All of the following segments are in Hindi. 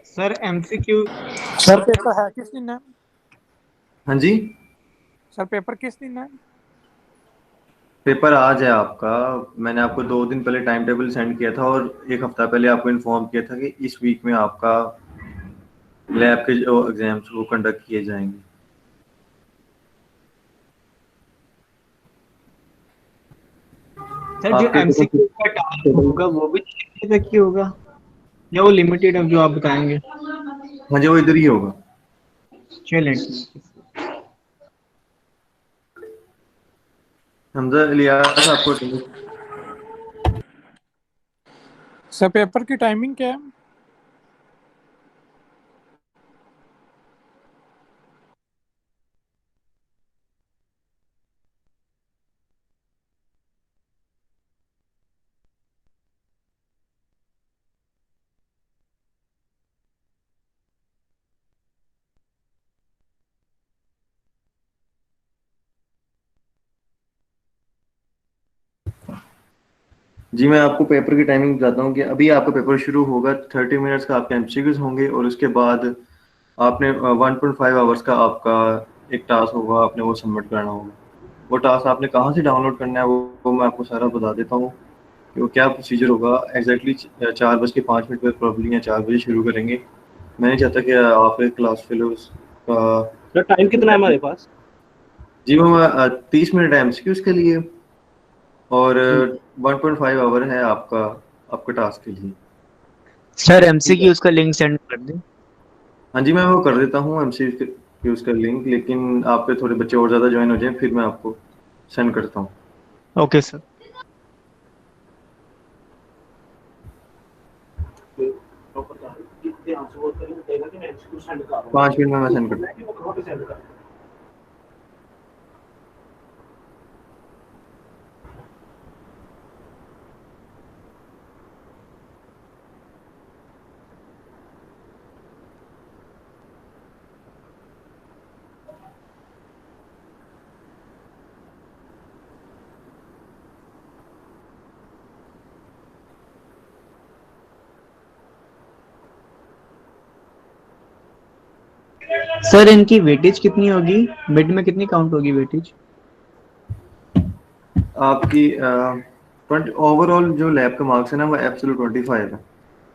Sir MCQ. सर पेपर है किस दिन है? हाँ जी, सर पेपर किस दिन है? पेपर आज है आपका। मैंने आपको 2 दिन पहले टाइम टेबल सेंड किया था और एक हफ्ता पहले आपको इन्फॉर्म किया था कि इस वीक में आपका लैब के जो एग्जाम्स वो कंडक्ट किए जाएंगे। सर जो आपके एमसीक्यू का टाइम होगा वो भी 6 तक ही होगा या वो लिमिटेड है जो आप बताएंगे? हाँ जी, वो इधर ही होगा। चलें। हमजा इलियास आपको सर पेपर की टाइमिंग क्या है? जी, मैं आपको पेपर की टाइमिंग बताता हूँ कि अभी आपका पेपर शुरू होगा। 30 मिनट्स का आपके एमसीक्यूज होंगे और उसके बाद आपने 1.5 आवर्स का आपका एक टास्क होगा, आपने वो सबमिट करना होगा। वो टास्क आपने कहाँ से डाउनलोड करना है वो मैं आपको सारा बता देता हूँ कि वो क्या प्रोसीजर होगा। एग्जैक्टली 4:05 पर प्रॉब्लम या 4 बजे शुरू करेंगे। मैं नहीं चाहता कि आप एक क्लास फेलोज का सर टाइम कितना है हमारे पास? जी वो 30 मिनट है एमसीक्यूज के लिए और 1.5 आवर है आपका आपका टास्क के लिए। सर एमसीक्यू उसका लिंक सेंड कर दें। हाँ जी, मैं वो कर देता हूँ एमसीक्यूज का लिंक, लेकिन आपके थोड़े बच्चे और ज़्यादा ज्वाइन हो जाएं फिर मैं आपको सेंड करता हूँ। Okay sir. कितने आंसर होते हैं बताएगा कि मैं इसको सेंड कर रहा हूँ 5 मिनट में मैं सेंड करता मैं कि वो कहाँ पे सेंड कर। सर इनकी वेटेज कितनी होगी? मिड में कितनी काउंट होगी वेटेज? हूँ। आपकी 20 ओवरऑल जो लैब का मार्क्स है ना वो एब्सोल्यूट 25 है,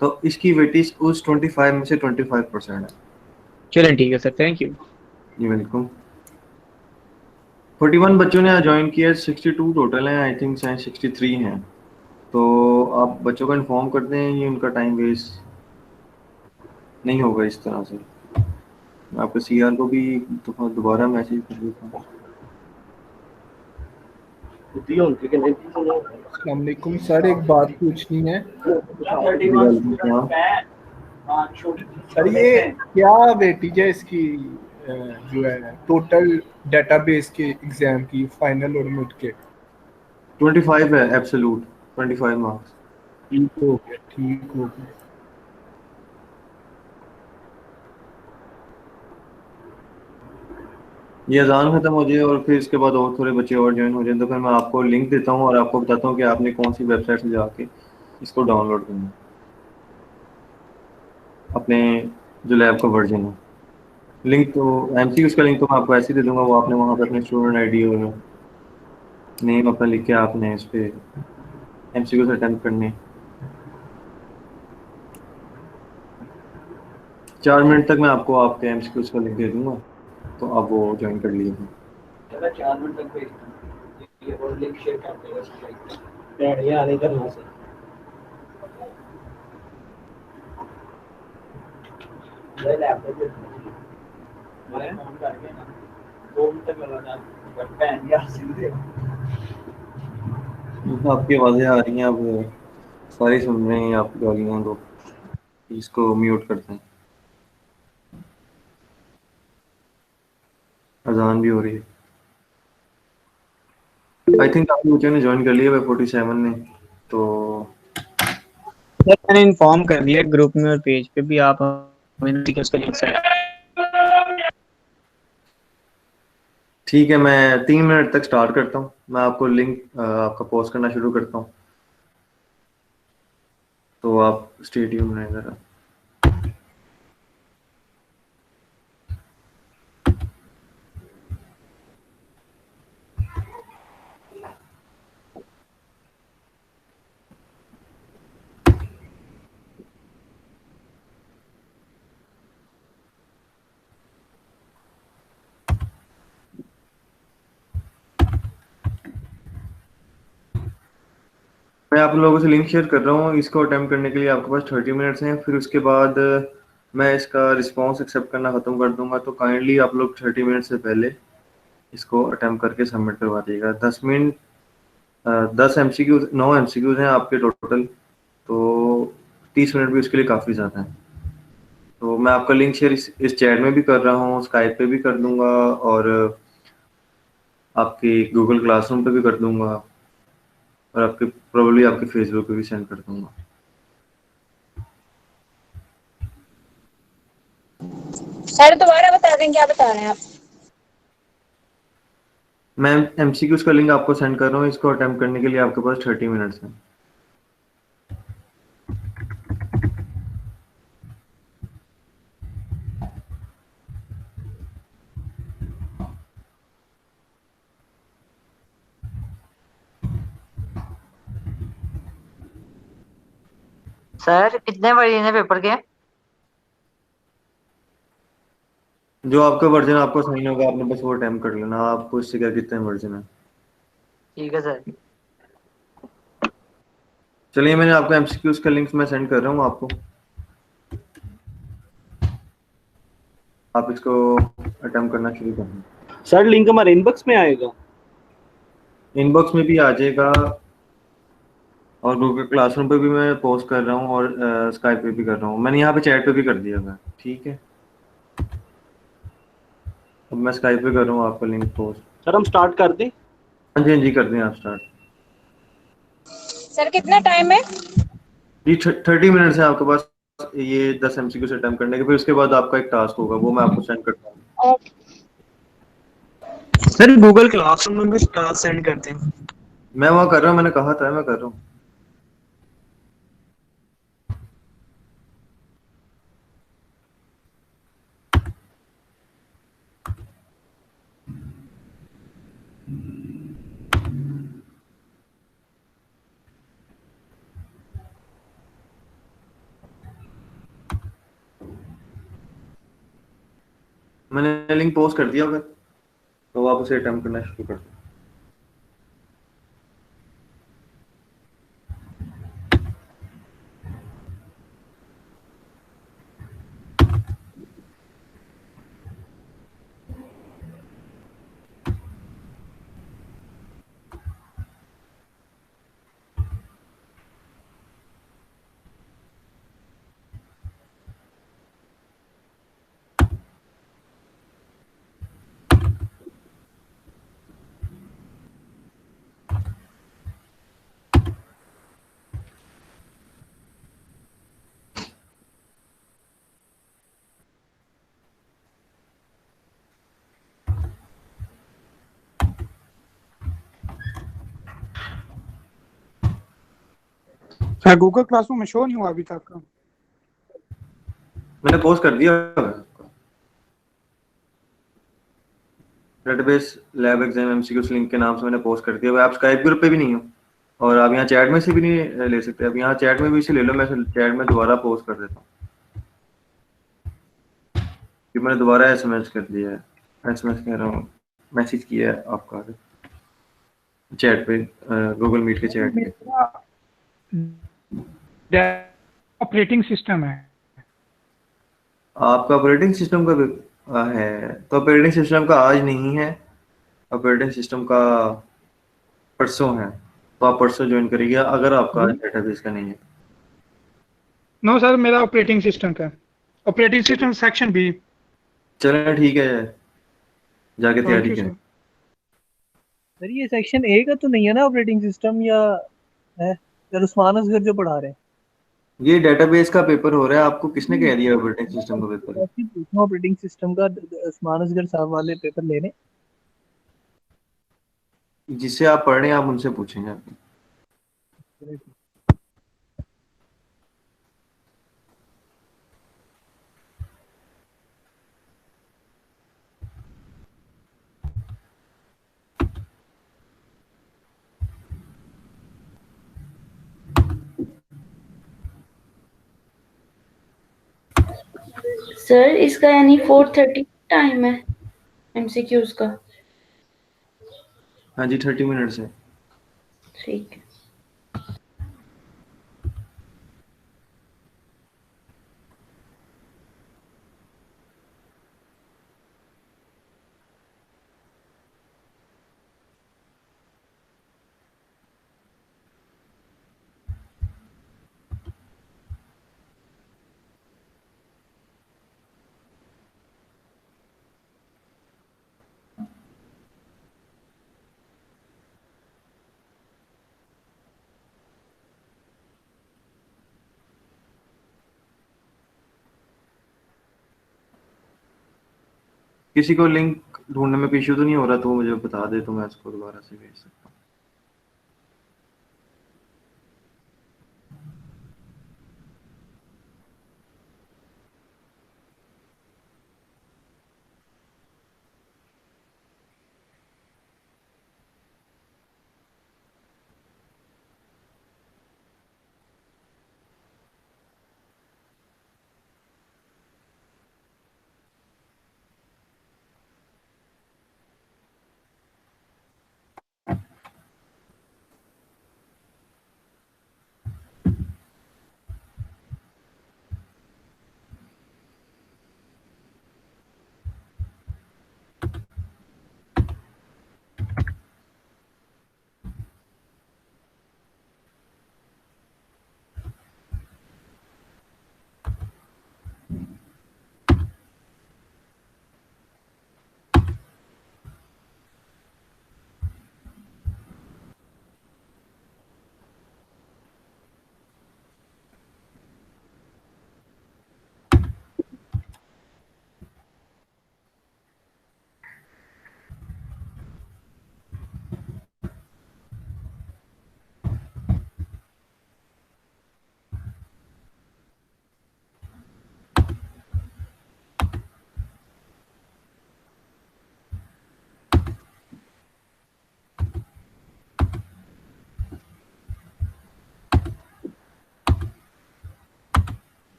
तो इसकी वेटेज उस 25 में से 25% है। चलें ठीक है सर, थैंक यू। जी वेलकम। 41 बच्चों ने ज्वाइन किया, 62 टोटल हैं, आई थिंक 63 हैं। तो आप बच्चों को इन्फॉर्म कर दें, ये उनका टाइम वेस्ट नहीं होगा इस तरह से। मैं आपके सीआर को भी दोबारा मैसेज कर देता हूँ। अस्सलाम वालेकुम सर, एक बात पूछनी है। सर ये क्या वेटेज है इसकी, जो है टोटल डेटाबेस के एग्जाम की फाइनल और मिड के? 25 है एब्सोल्यूट, 25 मार्क्स। ठीक हो गया, ठीक हो गया। ये अजान खत्म हो जाए और फिर इसके बाद और थोड़े बच्चे और ज्वाइन हो जाए तो फिर मैं आपको लिंक देता हूँ और आपको बताता हूँ कि आपने कौन सी वेबसाइट से जाके इसको डाउनलोड करना है, अपने जो लैब का वर्जन है। लिंक तो एमसीक्यूज का लिंक तो मैं आपको ऐसे ही दे दूंगा, वो आपने वहाँ पे अपने स्टूडेंट आईडी और नेम अपना लिख के आपने इस पे एमसीक्यूज अटेम्प्ट करने। 4 मिनट तक मैं आपको आपके एमसीक्यूज का लिंक दे दूंगा, तो आप वो ज्वाइन कर लीजिए। चला 4 मिनट तक भेजना ये और लिंक शेयर कर देगा सबको ऐड यार इधर ना से ये लैपटॉप पे मैं फोन करके ना 2 मिनट तक लगा था बट यार सीधे आपकी आवाज़ें आ रही हैं, अब सारी सुन रहे हैं आप गालियाँ, तो इसको म्यूट करते हैं। अजान भी हो रही है। आई थिंक काफी बच्चों ने ज्वाइन कर लिया है 47 ने, तो सर मैंने इन्फॉर्म कर दिया ग्रुप में और पेज पे भी, आप हमें उसका लिंक सेंड। ठीक है। मैं 3 मिनट तक स्टार्ट करता हूँ, मैं आपको लिंक आपका पोस्ट करना शुरू करता हूँ, तो आप स्टे ट्यून्ड रहें ज़रा। मैं आप लोगों से लिंक शेयर कर रहा हूँ। इसको अटेम्प्ट करने के लिए आपके पास 30 मिनट्स हैं। फिर उसके बाद मैं इसका रिस्पांस एक्सेप्ट करना ख़त्म कर दूंगा। तो काइंडली आप लोग 30 मिनट से पहले इसको अटेम्प्ट करके सबमिट करवा दीजिएगा। 10 मिनट 10 MCQs 9 MCQs हैं आपके टोटल, तो 30 मिनट भी उसके लिए काफ़ी ज़्यादा है। तो मैं आपका लिंक शेयर इस चैट में भी कर रहा हूँ, स्काइप पे भी कर दूंगा और आपकी गूगल क्लासरूम पे भी कर दूंगा और आपके प्रोबेबली आपके फेसबुक पे भी सेंड कर दूंगा। सर दोबारा बता दें क्या बता रहे हैं आप? मैं MCQs का लिंक आपको सेंड कर रहा हूँ। इसको अटेम्प्ट करने के लिए आपके पास 30 मिनट्स हैं। सर कितने वर्जन है पेपर के? जो आपका वर्जन आपको साइन होगा आपने बस वो अटेम्प्ट कर लेना। आपको इससे क्या कितने वर्जन है। ठीक है सर। चलिए मैंने आपको MCQs का लिंक मैं सेंड कर रहा हूँ आपको। आप इसको अटेम्प्ट करना शुरू कर दें। सर लिंक हमारे इनबॉक्स में आएगा? इनबॉक्स में भी आ जाएगा और गूगल क्लासरूम पे भी मैं पोस्ट कर रहा हूँ और स्काइप पे भी कर रहा हूँ। मैंने यहाँ पे चैट पे भी कर दिया था। ठीक है, अब मैं स्काइप पे कर रहा हूँ आपका लिंक पोस्ट। सर हम स्टार्ट कर दें? हाँ जी कर दें आप स्टार्ट। सर कितना टाइम है? जी 30 मिनट्स है आपके पास ये 10 MCQ से अटेम्प्ट करने के। फिर उसके बाद आपका एक टास्क होगा, वो मैं आपको सेंड करता हूँ। सर गूगल क्लासरूम में भी टास्क सेंड करते हैं। मैं वहाँ कर रहा हूँ, मैंने कहा था मैं कर रहा हूँ। मैंने लिंक पोस्ट कर दिया होगा, तो आप उसे अटेम्प्ट करना शुरू कर दो। सर गूगल क्लासरूम में शो नहीं हुआ अभी तक। मैंने पोस्ट कर दिया होगा। Database lab exam MCQs link के नाम से मैंने पोस्ट कर दिया। आप स्काइप ग्रुप पे भी नहीं हो और आप यहाँ चैट में से भी नहीं ले सकते। अब यहाँ चैट में भी इसे ले लो, मैं चैट में दोबारा पोस्ट कर देता हूँ कि मैंने दोबारा SMS कर दिया है। SMS कह रहा हूँ, मैसेज किया है आपका चैट पे, गूगल मीट के चैट पे। ऑपरेटिंग सिस्टम है। आपका ऑपरेटिंग सिस्टम का है, तो ऑपरेटिंग सिस्टम का आज नहीं है, ऑपरेटिंग सिस्टम का परसों है। तो आप परसों ज्वाइन करिएगा अगर आपका डेटाबेस का नहीं है। नो सर मेरा ऑपरेटिंग सिस्टम का, ऑपरेटिंग सिस्टम सेक्शन बी। चलें ठीक है, जाके तैयारी करें। सर ये सेक्शन ए का तो नहीं है ना ऑपरेटिंग सिस्टम, या है? सर उस्मान असगर जो पढ़ा रहे हैं। ये डेटाबेस का पेपर हो रहा है। आपको किसने कह दिया ऑपरेटिंग सिस्टम का पेपर है? ऑपरेटिंग सिस्टम का उस्मान असगर साहब वाले पेपर लेने। जिससे आप पढ़ रहे हैं आप उनसे पूछेंगे। सर इसका यानी 4:30 टाइम है MCQs का? हाँ जी 30 मिनट से। ठीक है। किसी को लिंक ढूंढने में कोई इशू तो नहीं हो रहा, तो मुझे बता दे तो मैं उसको दोबारा से भेज सकता हूँ।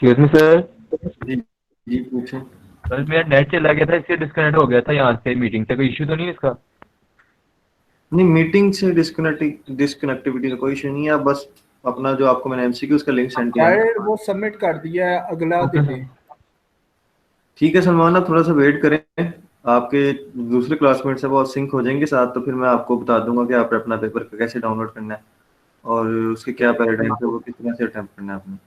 Excuse me sir. जी जी पूछें। सर मेरा नेट चला गया था, इससे डिस्कनेक्ट हो गया था यहाँ से मीटिंग से। कोई इशू तो नहीं है इसका? नहीं, मीटिंग से डिस्कनेक्टिविटी का कोई इशू नहीं है। आप बस अपना जो आपको मैंने एमसीक्यू उसका लिंक सेंड किया यार है, वो सबमिट कर दिया है, अगला दे दे। ठीक है सलमान, आप थोड़ा सा वेट करें। आपके दूसरे क्लासमेट से वो सिंक हो जाएंगे साथ, तो फिर मैं आपको बता दूंगा कि आप अपना पेपर कैसे डाउनलोड करना है और उसके क्या पैराडाइम है, वो किस तरह से अटेम्प्ट करना है आपने।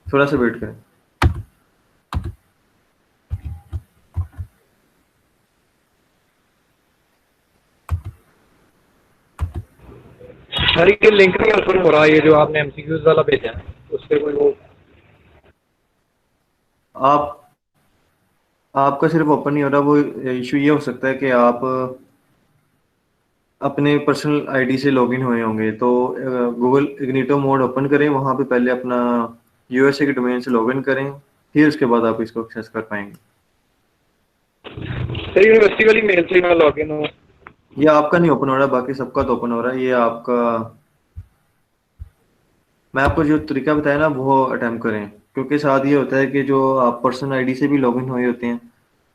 थोड़ा सा वेट करें। सर ये लिंक नहीं ओपन हो रहा, ये जो आपने एमसीक्यूज वाला भेजा है उससे कोई वो। आप आपका सिर्फ ओपन नहीं हो रहा, वो इशू ये हो सकता है कि आप अपने पर्सनल आईडी से लॉगिन हुए होंगे। तो गूगल इग्निटो मोड ओपन करें, वहां पे पहले अपना यूएसए के डोमेन से लॉगिन करें, फिर उसके बाद आप इसको एक्सेस कर पाएंगे। सर यूनिवर्सिटी वाली मेल से मैं लॉगिन हूँ। ये आपका नहीं ओपन हो रहा, बाकी सबका तो ओपन हो रहा है। ये आपका, मैं आपको जो तरीका बताया ना वो अटेम्प्ट करें, क्योंकि साथ ये होता है कि जो आप पर्सनल आईडी से भी लॉगिन हुए होते हैं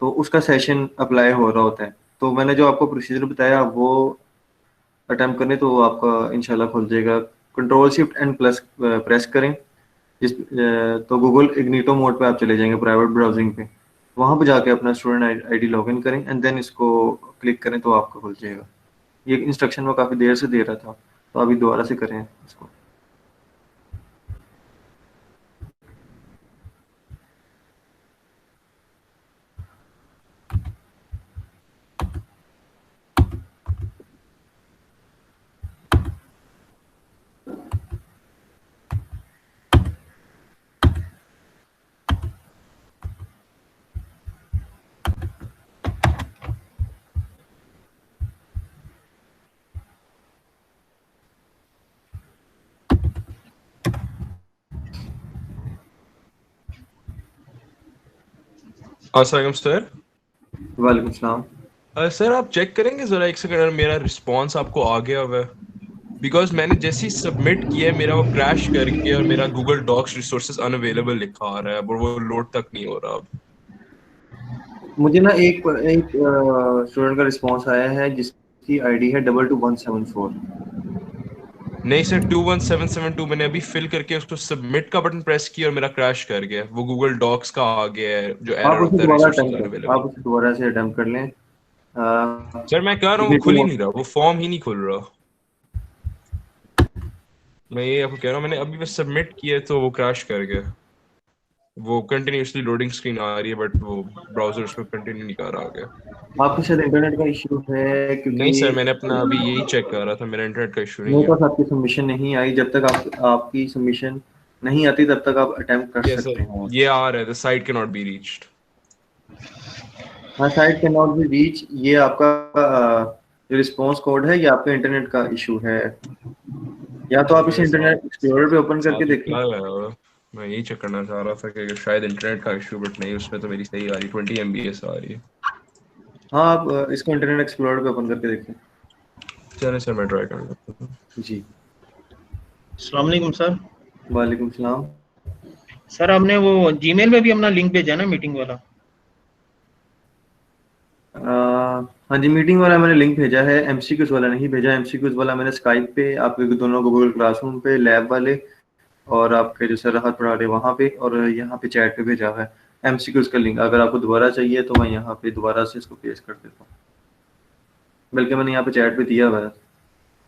तो उसका सेशन अप्लाई हो रहा होता है। तो मैंने जो आपको प्रोसीजर बताया वो अटेम्प्ट करें तो आपका इंशाल्लाह खुल जाएगा। Control shift and plus press करें, तो गूगल इग्निटो मोड पे आप चले जाएंगे प्राइवेट ब्राउजिंग पे। वहां पे जाके अपना स्टूडेंट आईडी लॉगिन करें एंड देन इसको क्लिक करें तो आपका खुल जाएगा। ये इंस्ट्रक्शन में काफ़ी देर से दे रहा था, तो अभी दोबारा से करें इसको। अस्सलाम सर। वालेकुम सलाम। सर आप चेक करेंगे जरा एक सेकंड, मेरा रिस्पांस आपको आ गया हुआ है? बिकॉज मैंने जैसे ही सबमिट किया है मेरा वो क्रैश कर गया और मेरा गूगल डॉक्स रिसोर्सेज अनअवेलेबल लिखा आ रहा है और वो लोड तक नहीं हो रहा अब। मुझे ना एक स्टूडेंट का रिस्पांस आया है जिसकी आईडी है 22174। नहीं सर 21772 मैंने अभी फिल करके उसको सबमिट का बटन प्रेस किया और मेरा क्रैश कर गया। वो गूगल डॉक्स का आ गया है जो आप एरर उसे होता है दोबारा रिसोर्सेज अटेम्प्ट कर अनअवेलेबल। आप उसे दोबारा से अटेम्प्ट कर लें। सर मैं कह रहा हूँ वो खुल ही नहीं रहा, वो फॉर्म ही नहीं खुल रहा। मैं ये आपको कह रहा हूँ मैंने अभी बस सबमिट किया तो वो क्रैश कर गया। वो कंटिन्यूअसली लोडिंग स्क्रीन आ रही है बट वो ब्राउजर उसमें कंटिन्यू नहीं कर रहा आगे। आपके शायद इंटरनेट का इशू है क्योंकि नहीं सर मैंने अपना अभी यही चेक कर रहा था, मेरा इंटरनेट का इशू नहीं मेरे है। पास आपकी सबमिशन नहीं आई। जब तक आपकी सबमिशन नहीं आती तब तक आप अटेम्प्ट कर यस सकते सर हैं। ये आ रहा है, the site can not be reached. हाँ, site can not be reach, ये आपका जो रिस्पांस कोड है, ये आपका इंटरनेट का इशू है। या तो आप इसे इंटरनेट एक्सप्लोरर पे ओपन करके देखें। मैं यही चेक करना चाह रहा था कि शायद इंटरनेट का इशू, बट नहीं उसमें तो मेरी सही आ रही 20 MBs आ रही है। हाँ, आप इसको इंटरनेट एक्सप्लोरर पे ओपन करके देखें। चलिए सर मैं ट्राई कर लेता हूँ। जी। अस्सलाम वालेकुम सर। वालेकुम सलाम। सर आपने वो जीमेल में भी अपना लिंक भेजा ना मीटिंग वाला? हाँ जी, मीटिंग वाला मैंने लिंक भेजा है, एमसीक्यूज वाला नहीं भेजा। एमसीक्यूज वाला मैंने स्काइप पे, आपके दोनों गूगल क्लासरूम पे, लैब वाले और आपके जो सर राहत पढ़ा रहे वहाँ पे और यहाँ पे चैट पे भेजा है एमसीक्यूज का लिंक। अगर आपको दोबारा चाहिए तो मैं यहाँ पे दोबारा से इसको पेस्ट कर देता हूँ, बल्कि मैंने यहाँ पे चैट पे दिया हुआ है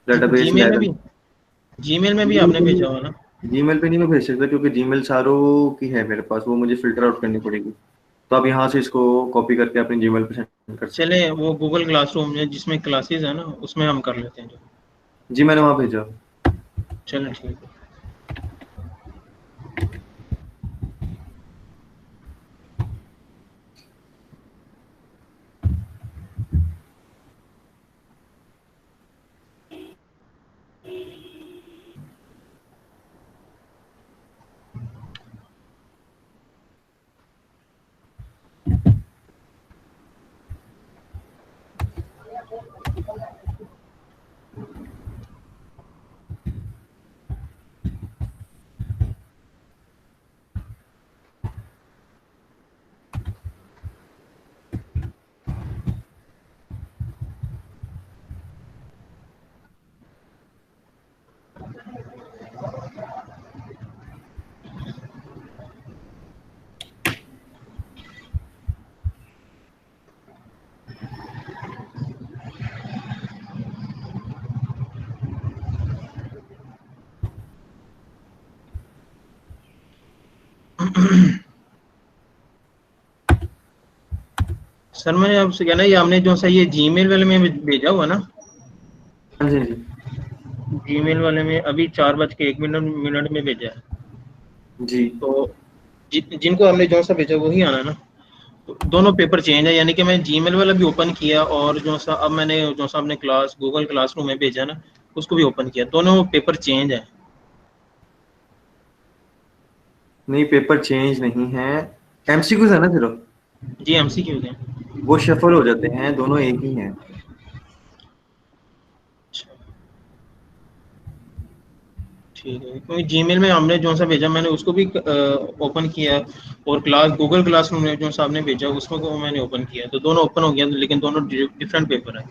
डेटाबेस। जीमेल में भी आपने भेजा हुआ ना? जीमेल पे नहीं मैं भेज सकता क्योंकि जीमेल सारों की है मेरे पास, वो मुझे फिल्टर आउट करनी पड़ेगी। तो आप यहाँ से इसको कॉपी करके अपने जीमेल पे सेंड कर सकते हैं। चले वो गूगल क्लासरूम में जिसमें क्लासेस है ना उसमें हम कर लेते हैं जो। जी मैंने वहाँ भेजा। चलो ठीक है। सर मैंने आपसे कहना ये आपने जो सा ये जीमेल वाले में भेजा हुआ ना? हाँ जी। जीमेल वाले में अभी 4:01 में भेजा है जी। तो जिनको हमने जो सा भेजा वही आना ना? तो दोनों पेपर चेंज है, यानी कि मैं जीमेल वाला भी ओपन किया और जो सा अब मैंने जो सा अपने गूगल क्लासरूम में भेजा ना उसको भी ओपन किया, दोनों पेपर चेंज है। नहीं, पेपर चेंज नहीं है, एमसीक्यूज है ना सिर्फ। जी एमसीक्यूज हैं, वो शफल हो जाते हैं, दोनों एक ही हैं। ठीक है, क्योंकि जीमेल में हमने जो सा भेजा मैंने उसको भी ओपन किया और गूगल क्लासरूम में जो सा आपने भेजा उसमें को मैंने ओपन किया तो दोनों ओपन हो गया, लेकिन दोनों डिफरेंट पेपर है।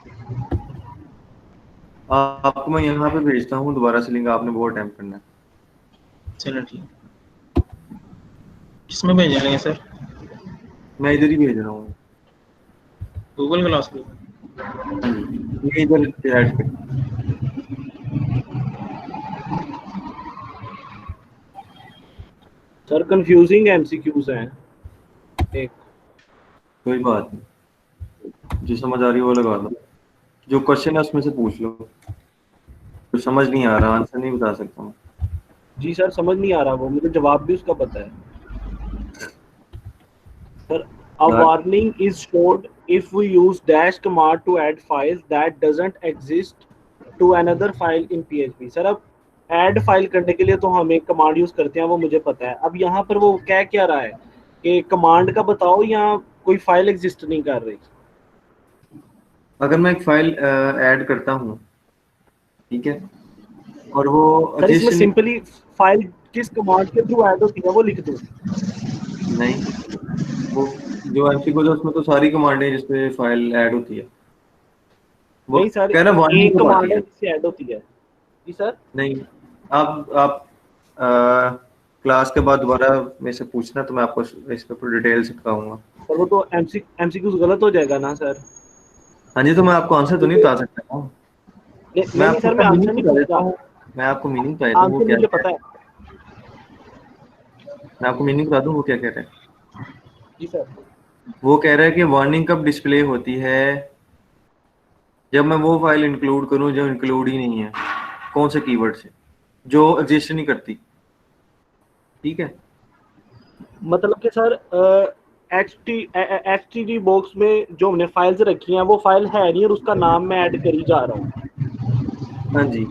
आपको मैं यहाँ पे भेजता हूँ दोबारा से लिंक, आपने वो अटेम्प्ट करना है। चलो ठीक, किसमें भेज लेंगे सर? मैं इधर ही भेज रहा हूँ, गूगल क्लासरूम। ये इधर ऐड कर। सर कंफ्यूजिंग एमसीक्यूज हैं एक। कोई बात नहीं, जो समझ आ रही है वो लगा दो, जो क्वेश्चन है उसमें से पूछ लो। तो समझ नहीं आ रहा, आंसर नहीं बता सकता मैं। जी सर समझ नहीं आ रहा, वो मुझे जवाब भी उसका पता है sir. A warning is showed if we use dash command to add files that doesn't exist to another file in PHP। Sir अब ऐड फाइल करने के लिए तो हम एक कमांड यूज करते हैं, वो मुझे पता है। अब यहाँ पर वो क्या रहा है कि कमांड का बताओ या कोई फाइल एग्जिस्ट नहीं कर रही। अगर मैं एक फाइल ऐड करता हूँ, ठीक है, और वो सर इसमें addition- सिंपली फाइल किस कमांड के थ्रू ऐड होती है वो लिख दूं? नहीं, वो जो एमसीक्यू है उसमें तो सारी कमांडें जिसपे फाइल ऐड होती है, वो नहीं सर, कह रहा वार्निंग एक कब कमांड आती है है? जिससे ऐड होती है। जी सर। नहीं, आप क्लास के बाद दोबारा मेरे से पूछना तो मैं आपको इस पे पूरी डिटेल से बताऊंगा। सर वो तो एमसीक्यूज गलत हो जाएगा ना सर? हाँ जी, तो मैं आपको आंसर तो नहीं बता सकता हूँ। नहीं सर, मैं आंसर नहीं बता देता पूछता, हूँ, मैं आपको मीनिंग बता देता हूँ वो आंसर क्या मुझे है। पता है। मैं आपको मीनिंग बता दूँ वो क्या कह रहे हैं। जी सर। वो कह रहा है कि वार्निंग कब डिस्प्ले होती है, जब मैं वो फाइल इंक्लूड करूं जो इंक्लूड ही नहीं है, कौन से कीवर्ड से, जो एग्जिस्ट नहीं करती। ठीक है, मतलब कि सर HTTP बॉक्स में जो हमने फाइल्स रखी हैं वो फाइल है नहीं और उसका नाम मैं ऐड कर ही जा रहा हूँ। हाँ जी।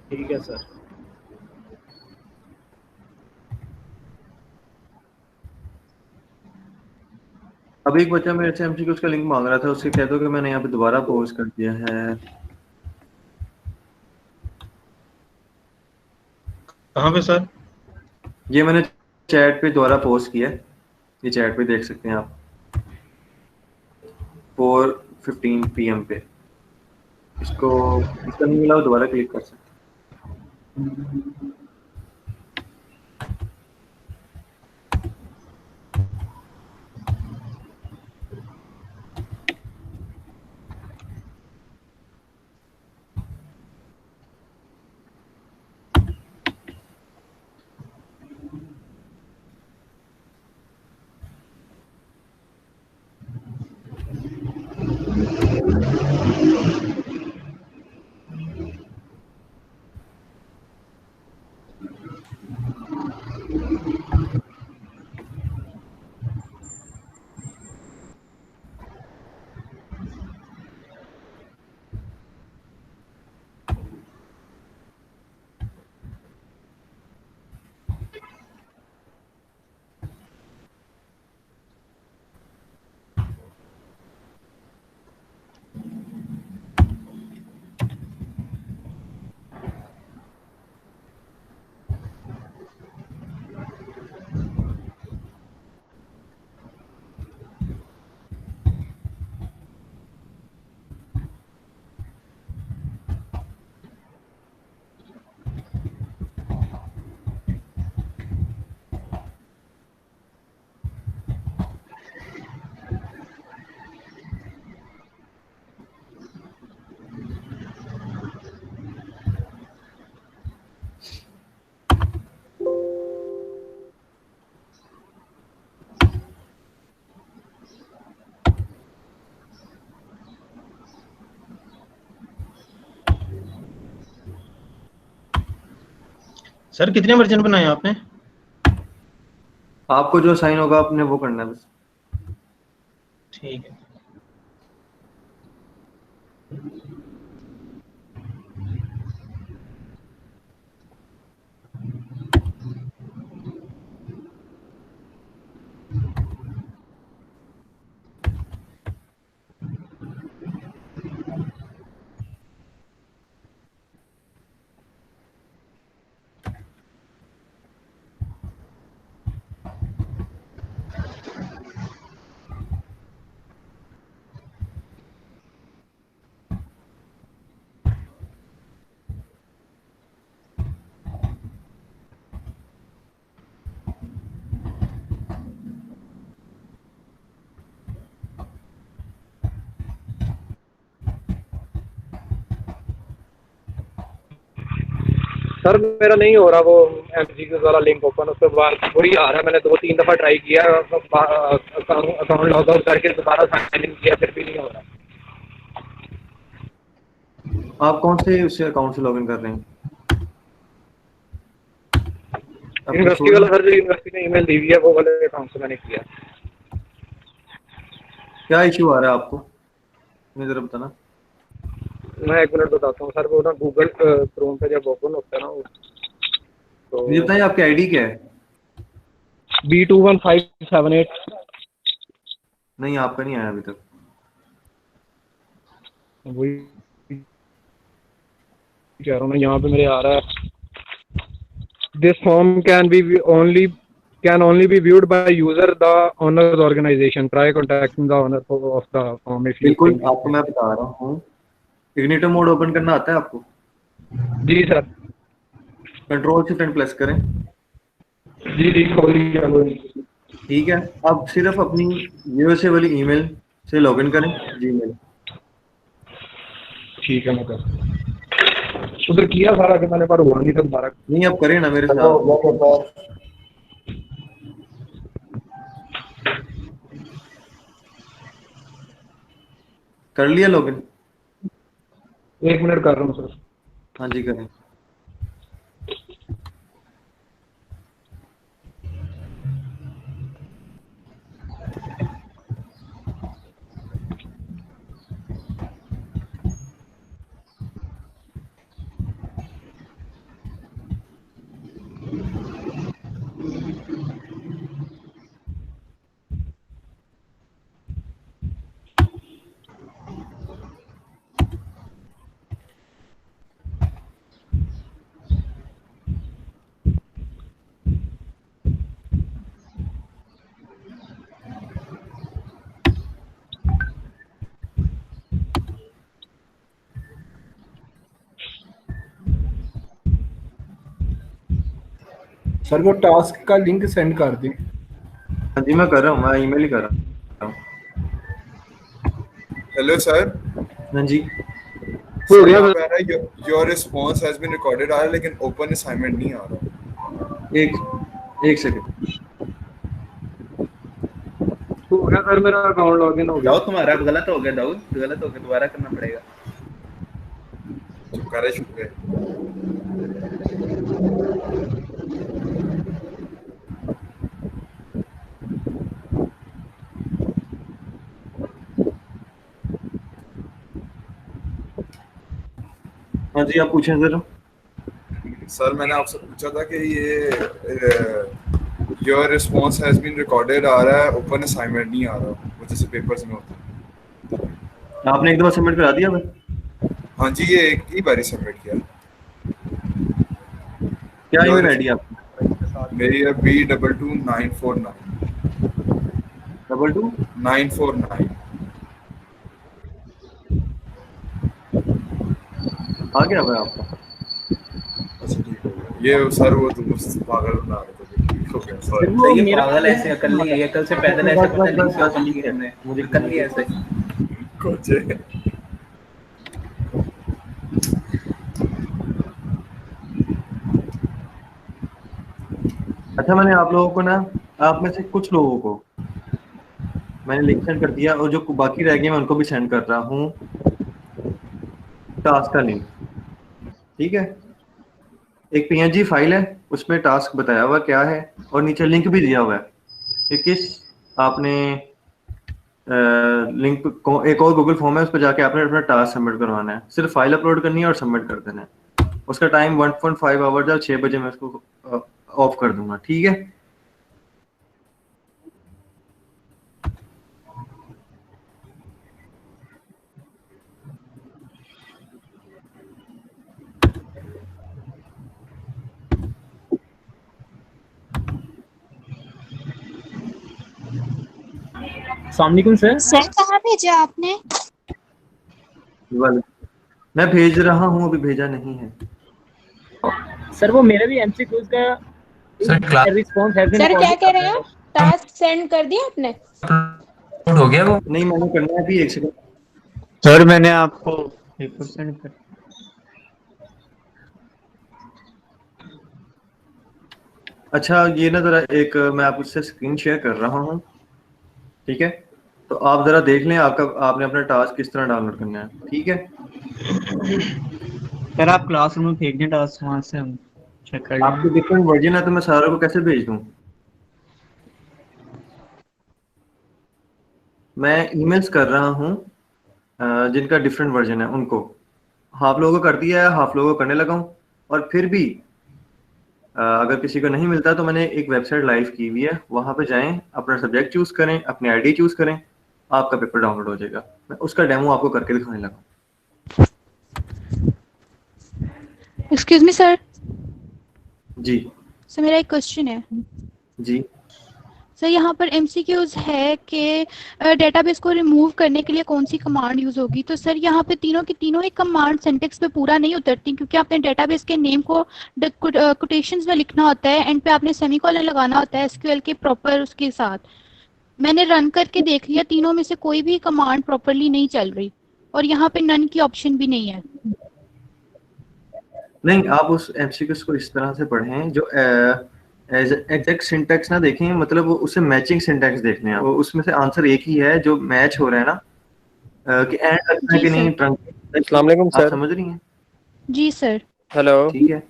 ठीक है सर। अब एक बच्चा मेरे से एमसीक्यूज का लिंक मांग रहा था, उससे कह दो कि मैंने यहाँ पे दोबारा पोस्ट कर दिया है। कहाँ पे सर? ये मैंने चैट पे दोबारा पोस्ट किया है, ये चैट पे देख सकते हैं आप, 4:15 PM पे। इसको इसका नहीं मिला, दोबारा क्लिक कर सकते हैं। सर कितने वर्जन बनाए आपने? आपको जो साइन होगा आपने वो करना है बस। ठीक है। सर मेरा नहीं हो रहा वो एमसीक्यूज वाला लिंक ओपन, उसके बाद वही आ रहा है। मैंने 2-3 दफ़ा ट्राई किया, अकाउंट लॉग आउट करके दोबारा साइन इन किया, फिर भी नहीं हो रहा। आप कौन से उससे अकाउंट से लॉगिन कर रहे हैं? यूनिवर्सिटी वाला सर, जो यूनिवर्सिटी ने ईमेल दी हुई है वो वाले अकाउंट से मैंने किया। क्या इशू आ रहा है आपको, मुझे जरा बताना। मैं 1 मिनट बताता हूँ सर। वो ना गूगल क्रोम पे जब ओपन होता है ना वो, तो मुझे बताइए आपकी आईडी क्या है? B21578। नहीं, आपका नहीं आया अभी तक। वही कह रहा हूँ मैं, यहाँ पे मेरे आ रहा है this form can only be viewed by user the owner's organization prior contacting the owner of the form if you बिल्कुल, think आपको मैं बता रहा हूँ। इग्निटो मोड ओपन करना आता है आपको? जी सर। Ctrl+Shift++ करें। जी खोल लिया। ठीक है, अब सिर्फ अपनी यूएसए वाली ईमेल से लॉगिन करें, जीमेल। ठीक है, मैं कर उधर किया सारा कि मैंने पर हुआ नहीं था दोबारा। नहीं, अब करें ना मेरे साथ। कर लिया लॉगिन? 1 मिनट कर रहा हूँ सर। हाँ जी, करें। सर वो टास्क का लिंक सेंड कर दें। हाँ जी, मैं कर रहा हूँ, मैं ईमेल ही कर रहा हूँ। Hello sir. हाँ जी, हो गया। Your response has been recorded आ रहा है लेकिन ओपन असाइनमेंट नहीं आ रहा। एक सेकंड। हो गया सर, मेरा अकाउंट लॉगिन हो गया। दाऊद तुम्हारा गलत हो गया, दाऊद गलत हो गया, दोबारा करना पड़ेगा। करे शुक्रिया। हाँ जी, आप पूछें जरा। सर मैंने आपसे पूछा था कि ये your response has been recorded आ रहा है, ओपन असाइनमेंट नहीं आ रहा, वो जैसे पेपर्स में होता है। आपने एक दफा सबमिट करा दिया? हाँ जी, ये एक ही बारी सबमिट किया। क्या ईमेल आईडी आपकी? मेरी है B22949 22949। आ गया भाई आपका? अच्छा ठीक हो गया। ये सर वो तो मुझसे पागल बना रहे थे, ठीक हो गया। सर ये पागल ऐसे अकल नहीं है, ये कल से पैदल ऐसे पता नहीं क्या करनी है हमने, मुझे अकल नहीं है ऐसे कुछ। अच्छा, मैंने आप लोगों को ना, आप में से कुछ लोगों को मैंने लिंक सेंड कर दिया और जो बाकी रह गए मैं उनको भी सेंड कर रहा हूँ टास्क का लिंक। ठीक है, एक PNG फाइल है, उसमें टास्क बताया हुआ क्या है और नीचे लिंक भी दिया हुआ है कि किस आपने लिंक एक और गूगल फॉर्म है, उस पर जाके आपने अपना टास्क सबमिट करवाना है। सिर्फ फाइल अपलोड करनी है और सबमिट कर देना है। उसका टाइम 1.5 आवर्स है, 6 बजे मैं उसको ऑफ कर दूंगा। ठीक है, अस्सलामुअलैकुम सर। सर कहाँ भेजा आपने? मैं भेज रहा हूँ, अभी भेजा नहीं है। सर वो मेरा भी MCQs का रिस्पांस है। सर क्या कह रहे हैं आप? टास्क सेंड कर दिया आपने? हो गया वो? नहीं, मैंने करना है अभी। 1 सेकंड सर, मैंने आपको पेपर सेंड कर। अच्छा, ये ना जरा एक मैं आपसे स्क्रीन शेयर कर रहा हूँ। ठीक है, तो आप जरा देख लें आपने अपना टास्क किस तरह डाउनलोड करना है। ठीक है सर, आप क्लासरूम में भेज दें टास्क, वहाँ से हम चेक कर लेंगे। आपके डिफरेंट वर्जन है तो मैं सारों को कैसे भेज दूँ? मैं ईमेल्स कर रहा हूँ जिनका डिफरेंट वर्जन है उनको। हाफ लोगों को कर दिया है, हाफ लोगों को करने लगा हूँ। और फिर भी अगर किसी को नहीं मिलता तो मैंने एक वेबसाइट लाइव की हुई है, वहां पे जाएं, अपना सब्जेक्ट चूज करें, अपनी आईडी चूज करें, आपका पेपर डाउनलोड हो जाएगा। मैं उसका डेमो आपको करके दिखाने लगा। Excuse me sir. जी सर मेरा एक क्वेश्चन है। जी सर यहाँ पर एमसीक्यूज है कि डेटाबेस को रिमूव करने के लिए कौन सी कमांड यूज होगी, तो सर यहाँ पे तीनों की तीनों ही कमांड सिंटेक्स पे पूरा नहीं उतरती, क्योंकि आपने डेटाबेस के नेम को कोटेशंस में लिखना होता है, एंड पे आपने सेमीकोलन लगाना होता है एसक्यूएल के प्रॉपर उसके साथ। मैंने रन करके देख लिया, तीनों में से कोई भी कमांड प्रॉपरली नहीं चल रही, और यहाँ पे नन की ऑप्शन भी नहीं है। नहीं, आप उस एमसीक्यूज को इस तरह से पढ़ें जो एग्जैक्ट सिंटैक्स ना देखें, मतलब उससे मैचिंग सिंटैक्स देखने हैं। उसमें से आंसर एक ही है जो मैच हो रहा है ना, कि एंड रखना है कि नहीं ट्रंक। अस्सलाम वालेकुम सर। समझ रही हैं? जी सर। हेलो। ठीक है।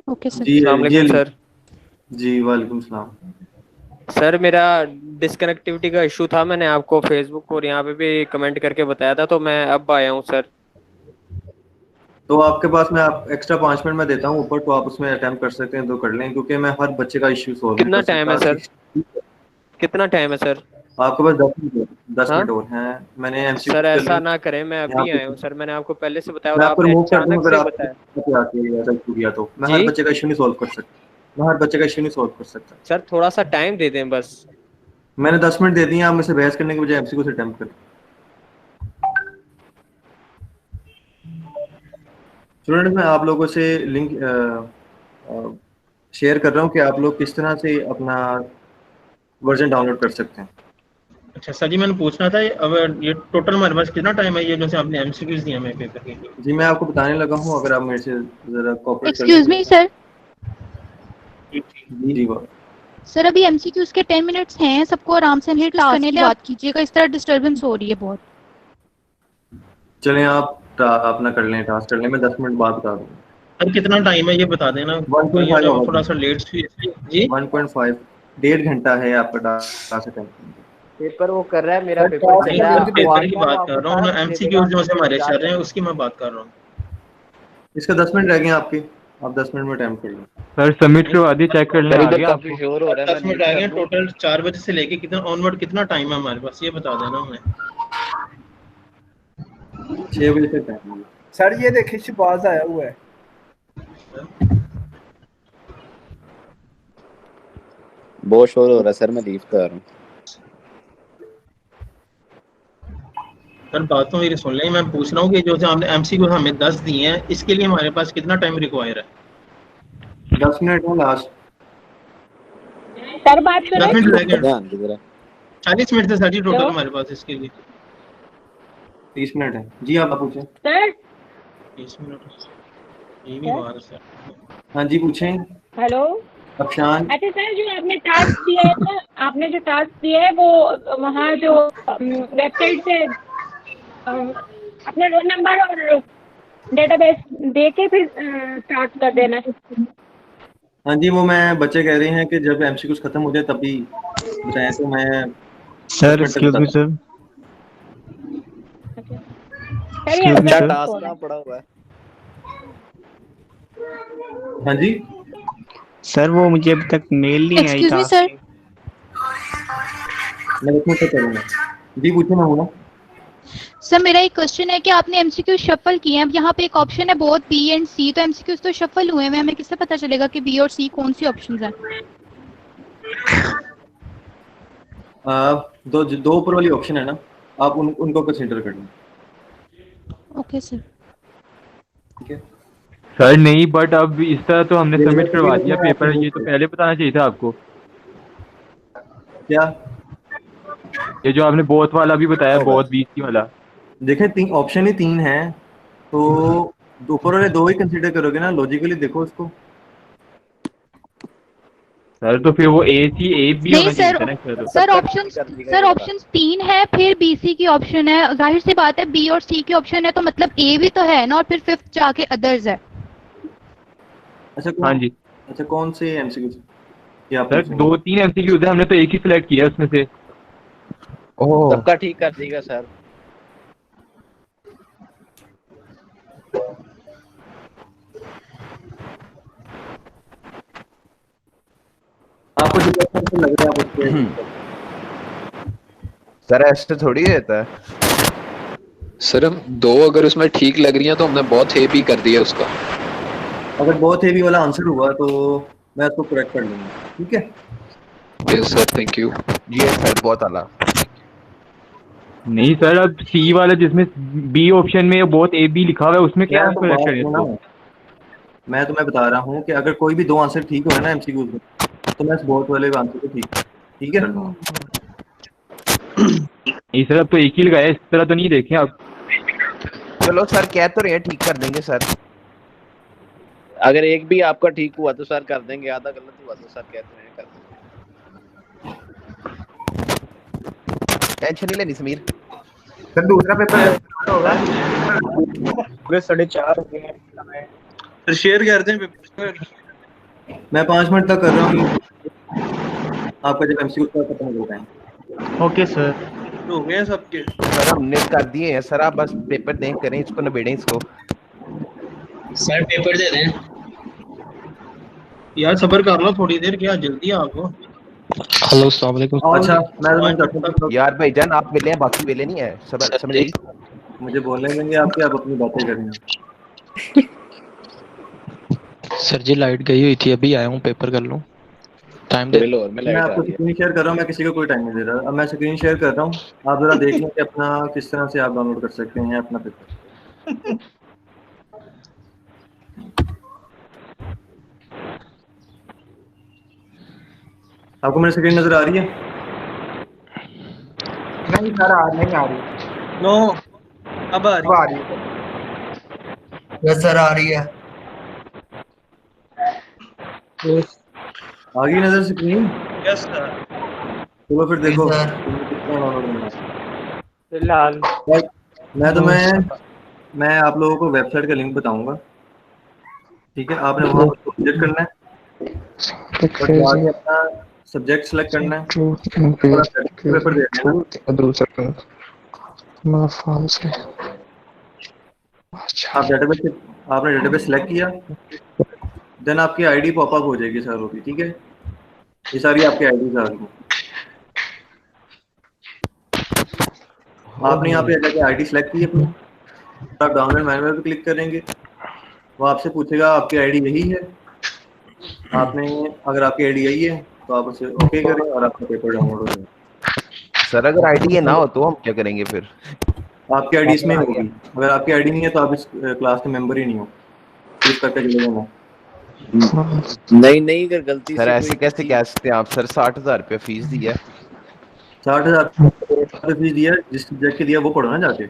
Okay sir. जी अस्सलाम वालेकुम सर। जी वालेकुम सलाम। सर मेरा डिस्कनेक्टिविटी का इशू था, मैंने आपको फेसबुक और यहाँ पे भी कमेंट करके बताया था, तो मैं अब आया हूँ सर। तो आपके पास मैं आप एक्स्ट्रा 5 मिनट में देता हूँ ऊपर, तो आप उसमें अटेम्प्ट कर सकते हैं तो कर लें, क्योंकि मैं हर बच्चे का इश्यू सॉल्व कितना टाइम है सर? कितना टाइम है सर? आपके पास 10 मिनट और हैं। मैंने एमसीक्यू सर ऐसा ना करें, मैं अभी आया हूँ सर, मैंने आपको पहले से बताया और आपने अचानक से बताया। तो मैं हर बच्चे का इश्यू नहीं सॉल्व कर सकता, मैं हर बच्चे का इश्यू नहीं सॉल्व कर सकता। सर थोड़ा सा टाइम दे दें बस। मैंने 10 मिनट दे दिए, आप मुझसे बहस करने के बजाय एमसीक्यू से अटेम्प्ट करें। स्टूडेंट, मैं आप लोगों से लिंक शेयर कर रहा हूँ कि आप लोग किस तरह से अपना वर्जन डाउनलोड कर सकते हैं। अच्छा सर जी, मैंने पूछना था अब ये टोटल हमारे पास कितना टाइम है, ये जैसे आपने एमसीक्यूज दिया हमें पेपर के लिए? जी मैं आपको बताने लगा हूँ, अगर आप मेरे से जरा कोऑपरेट करें। Excuse me sir. जी सर अभी एमसीक्यूज के 10 मिनट्स हैं, सबको आराम से हिट करने की बात कीजिएगा, इस तरह डिस्टरबेंस हो रही है बहुत। चलें आप अपना कर लें, टास्क कर लें, मैं 10 मिनट बाद बता दूंगा। सर कितना टाइम है ये बता देना। 1.5 थोड़ा सा लेट जी 1.5 1.5 घंटा है आपका टास्क टाइम। पेपर वो कर रहा है, मेरा पेपर चल रहा है। पेपर की बात कर रहा हूँ मैं, एमसीक्यूज जो हमारे चल रहे हैं उसकी मैं बात कर रहा हूँ। इसका 10 मिनट रह गए आपके, आप 10 मिनट में अटेम्प्ट कर लें। सर सबमिट करवा दिए, चेक कर लें। आगे काफी श्योर हो रहा है। 10 मिनट आ गए टोटल। 4 बजे से लेके कितना ऑनवर्ड कितना टाइम है हमारे पास, ये बता देना हमें। 6 बजे से टाइम है सर। ये देखिए शबाज आया हुआ है। बहुत शोर हो रहा है सर, मैं लीव कर रहा हूँ। सर बात तो मेरी सुन लें, मैं पूछ रहा हूँ कि जो आपने एमसीक्यू हमें 10 दिए हैं, इसके लिए हमारे पास कितना टाइम रिक्वायर है? 10 मिनट है लास्ट। सर बात करें। 10 मिनट लगेंगे। 40 मिनट से सर जी टोटल हमारे पास इसके लिए। 30 मिनट है जी, आप पूछें। सर 30 मिनट ये भी बात है सर। हाँ जी पूछें। हेलो अफशान। अच्छा सर, जो आपने टास्क दिया है ना, आपने जो टास्क दिया है वो वहाँ जो वेबसाइट से अपना रोल नंबर और डेटाबेस दे के फिर स्टार्ट कर देना है। हाँ जी, वो मैं बच्चे कह रहे हैं कि जब एमसीक्यूज खत्म हो जाए तभी बताएं, तो मैं सर एक्सक्यूज मी सर। क्या टास्क कहाँ पड़ा हुआ है? हाँ जी सर वो मुझे अभी तक मेल नहीं आई। Excuse me sir. मैं इसमें से करूँगा। जी पूछे, मैं हूँ ना। सर मेरा एक क्वेश्चन है कि आपने एमसीक्यू शफल किए हैं, अब यहाँ पे एक ऑप्शन है बोथ बी एंड सी, तो एमसीक्यूज तो शफल हुए हैं, हमें किससे पता चलेगा कि बी और सी कौन सी ऑप्शंस हैं? दो ऊपर वाली ऑप्शन है ना, आप उनको कंसीडर कर लें। Okay sir. ठीक है सर नहीं, बट अब इस तरह तो हमने सबमिट करवा दिया पेपर, ये तो पहले बताना चाहिए था आपको। क्या ये जो आपने बोथ वाला भी बताया, बोथ बीसी वाला। देखें ऑप्शन ही 3 है, तो ऊपर वाले 2 ही कंसीडर करोगे ना, लॉजिकली देखो उसको। सर तो फिर वो ए सी ए बी नहीं होना चाहिए था ना सर, सर ऑप्शन 3 है, फिर बी सी की ऑप्शन है, जाहिर सी बात है बी और सी की ऑप्शन है तो मतलब ए भी तो है ना, और फिर 5th जाके अदर्स है। अच्छा हाँ जी। अच्छा कौन से एमसीक्यू? सर 2-3 एमसीक्यूज है, हमने तो एक ही सिलेक्ट किया उसमें से। ओह सबका ठीक कर देगा सर। आपको जो आंसर लग रहा है आप उस पे सर ऐसे थोड़ी रहता है। सर हम 2 अगर उसमें ठीक लग रही हैं तो हमने बहुत हेवी कर दिया उसका। अगर बहुत हेवी वाला आंसर हुआ तो मैं उसको करेक्ट कर लूंगा, ठीक है? Yes sir, thank you. जी सर, बहुत आला। नहीं सर, अब सी वाला जिसमें बी ऑप्शन में बहुत ए बी लिखा हुआ है उसमें क्या तो करेक्ट है इसको? मैं तुम्हें बता रहा हूँ कि अगर कोई भी 2 आंसर ठीक हुए ना एमसीक्यू में तो मैं इस बोर्ड वाले आंसर को ठीक है? नहीं सर, अब तो एक ही लगाया, इस तरह तो नहीं देखें आप। चलो सर, कह तो रहे हैं ठीक कर देंगे सर। अगर एक भी आपका ठीक हुआ तो सर कर देंगे, आधा गलत हुआ तो सर कहते हैं कर देंगे। टेंशन नहीं लेनी समीर। सर दूसरा पेपर होगा 4:30 फिर शेयर कर दें पेपर। मैं 5 मिनट तक कर रहा हूँ, आपका जब एमसीक्यू का खत्म हो जाए। Okay sir. हो गए सबके? सर हमने कर दिए हैं सर, आप बस पेपर दें करें, इसको निबेड़ें इसको। सर पेपर दे दें यार, सब्र कर लो थोड़ी देर, क्या जल्दी है आपको? हेलो, अस्सलाम वालेकुम। अच्छा मैं यार भाईजान आप वेले हैं, बाकी वेले नहीं है, सब समझ आई। मुझे बोलने देंगे आपके, आप अपनी बातें करेंगे। सर जी लाइट गई हुई थी, अभी आया हूँ, पेपर कर लूँ, टाइम दे। मैं आपको स्क्रीन शेयर कर रहा हूँ, मैं किसी को कोई टाइम नहीं दे रहा। अब मैं स्क्रीन शेयर कर रहा हूँ, आप जरा देख लें कि अपना किस तरह से आप डाउनलोड कर सकते हैं अपना पेपर। आपको मेरी स्क्रीन नजर आ रही है? नहीं सर, नहीं आ रही। नो, अब आ रही है। यस सर, आ रही है। आ गई नजर स्क्रीन? Yes sir. चलो फिर देखो फिलहाल मैं आप लोगों को वेबसाइट का लिंक बताऊंगा, ठीक है? आपने वहां पर विजिट करना है और जाके अपना सब्जेक्ट सेलेक्ट करना है, पेपर दे देना। आपने डेटाबेस सेलेक्ट किया, देन आपकी आईडी पॉपअप हो जाएगी सर होगी, ठीक है? ये सारी आपकी आईडीज आ गई। आपने यहाँ पे जाके आईडी सेलेक्ट की अपनी, आप डाउनलोड मैनुअल पे क्लिक करेंगे, वो आपसे पूछेगा आपकी आईडी यही है। आपने अगर आपकी आईडी यही है तो आप उसे ओके करें और आपका पेपर डाउनलोड हो जाएगा। सर अगर आईडी ये ना हो तो हम क्या करेंगे फिर? आपकी आईडी इसमें होगी, अगर आपकी आईडी नहीं है तो आप इस क्लास के मेंबर ही नहीं हो, क्लिक करके चले जाना। नहीं अगर गलती सर ऐसे कैसे कह सकते हैं आप सर? 60,000 रुपया फीस दी है। 60,000 फीस दिया, जिस सब्जेक्ट के दिया वो पढ़ो ना जाके।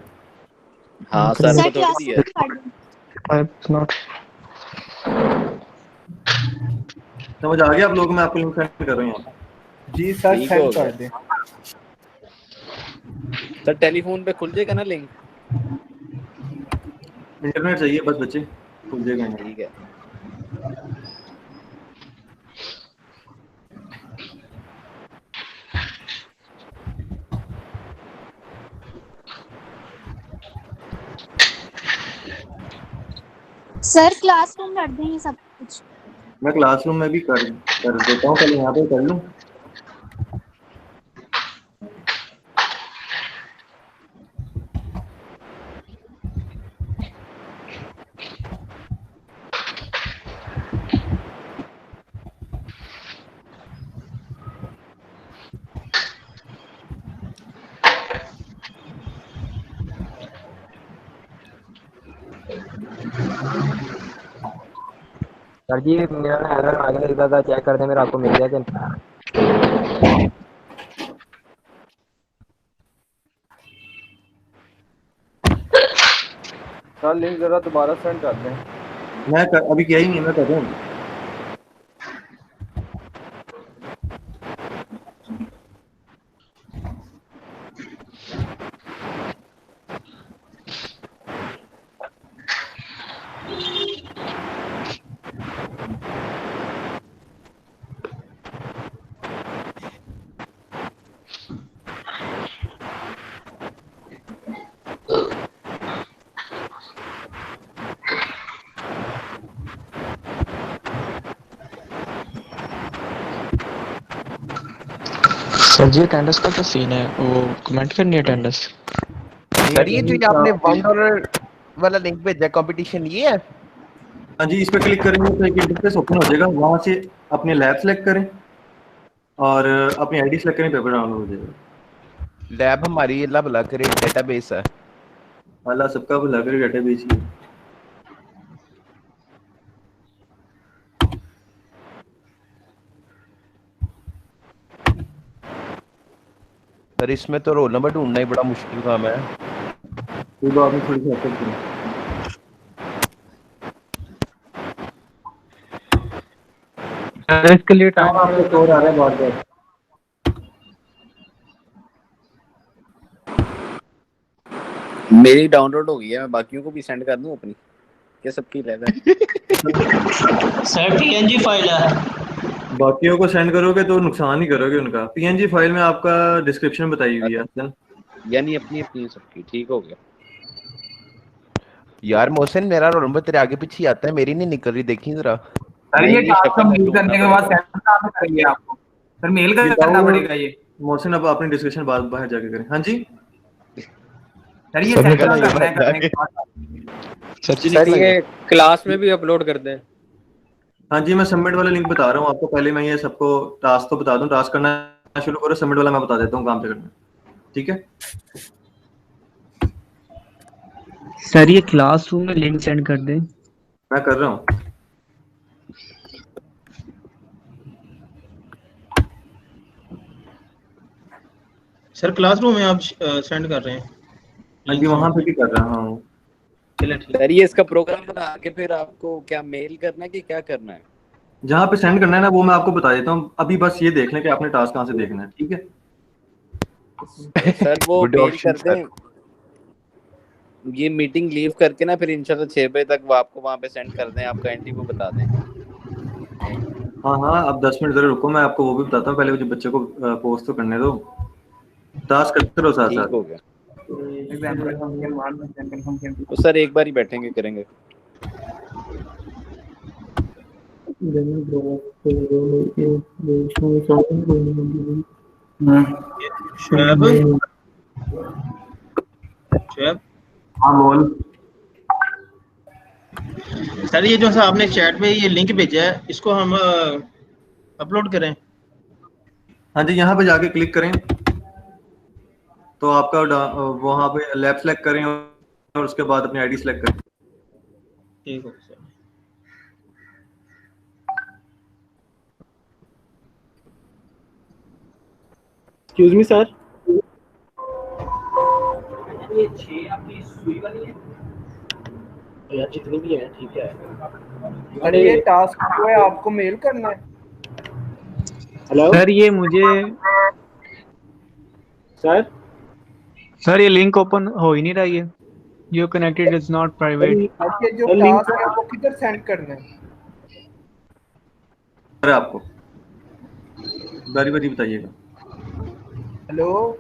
हाँ सर को तो दिया। समझ आ गया आप लोगों को? मैं आपको लिंक सेंड कर रहा हूँ यहाँ। जी सर, सेंड कर दें। सर टेलीफोन पे खुल जाएगा ना लिंक? इंटरनेट चाहिए बस बच्चे, खुल जाएगा। ठीक है। सर क्लासरूम कर देंगे सब कुछ। मैं क्लासरूम में भी कर देता हूँ, पहले यहाँ पे कर लूँ। सर जी मेरा एरर आ गया, एक बार चेक कर दें मेरा, आपको मिल गया कि सर लिंक जरा दोबारा सेंड कर दें। अभी किया ही नहीं, मैं कर रहा हूँ। सर जी अटेंडेंस का क्या सीन है, वो कमेंट करनी है अटेंडेंस? सर ये जो आपने $1 वाला लिंक भेजा कंपटीशन ये है? हाँ जी, इस पे क्लिक करेंगे तो एक इंटरफेस ओपन हो जाएगा, वहाँ से अपने लैब सेलेक्ट करें और अपनी आईडी सेलेक्ट करें, पेपर डाउनलोड हो जाएगा। लैब हमारी अल्लाह भला करे डेटाबेस है। अल्लाह सबका भला करे, डेटाबेस ही है। सर इसमें तो रोल नंबर ढूंढना ही बड़ा मुश्किल काम है। कोई बात नहीं, थोड़ी सी हरकत करें। इसके लिए टाइम आपको और आ रहा है बहुत बार। मेरी डाउनलोड हो गई है, मैं बाकियों को भी सेंड कर दूं अपनी, क्या सबकी रहता है? सर PNG फाइल है। बाकियों को सेंड करोगे तो नुकसान ही करोगे उनका। PNG फाइल में आपका डिस्क्रिप्शन बताई हुई है असल, यानी अपनी अपनी सबकी। ठीक हो गया यार मोहसिन, मेरा रोल नंबर तेरे आगे पीछे आता है, मेरी नहीं निकल रही, देखी जरा। सर ये टास्क कंप्लीट करने के बाद सेंड कहाँ पे करेंगे आपको? सर मेल का करना पड़ेगा ये। मोहसिन अब अपनी डिस्कशन बाहर जाके करें। हाँ जी सर ये सेंड करना है करने के बाद। सर ये क्लास में भी अपलोड कर दें। हाँ जी, मैं सबमिट वाला लिंक बता रहा हूँ आपको। पहले मैं ये सबको टास्क तो बता दूं, टास्क करना शुरू करो, सबमिट वाला मैं बता देता हूँ काम से करना। ठीक है सर ये क्लासरूम में लिंक सेंड कर दें। मैं कर रहा हूँ। सर क्लासरूम में आप सेंड कर रहे हैं? हाँ जी, वहाँ पे भी कर रहा हूँ। सर ये इसका प्रोग्राम बना के फिर आपको क्या मेल करना है कि क्या करना है? जहाँ पे सेंड करना है ना वो मैं आपको बता देता हूँ। अभी बस ये देख लें कि आपने टास्क कहाँ से देखना है। ठीक है सर वो मेल कर दें, ये मीटिंग लीव करके ना फिर इंशाल्लाह 6 बजे तक वो आपको वहाँ पे सेंड कर दें, आपका एंटी को बता दें। हाँ अब 10 मिनट जरा रुको, मैं आपको वो भी बताता हूँ। पहले मुझे बच्चे को पोस्ट तो करने दो, टास्क करते रहो साथ साथ। हो गया तो सर एक बार ही बैठेंगे करेंगे। हाँ बोल। सर ये जो सा आपने चैट में ये लिंक भेजा है, इसको हम अपलोड करें? हाँ जी, यहाँ पे जाके क्लिक करें तो आपका वहाँ पे लैब सेलेक्ट करें और उसके बाद अपनी आईडी सेलेक्ट करें। ठीक है सर। एक्सक्यूज मी सर, ये 6 आपकी सुई वाली है यार, जितनी भी है ठीक है। अरे ये टास्क जो है आपको मेल करना है। हेलो सर ये मुझे सर ये लिंक ओपन हो ही नहीं रहा है। You connected is not private. ये जो टास्क है वो किधर सेंड करना है? अरे आपको बारी बारी बताइएगा। हेलो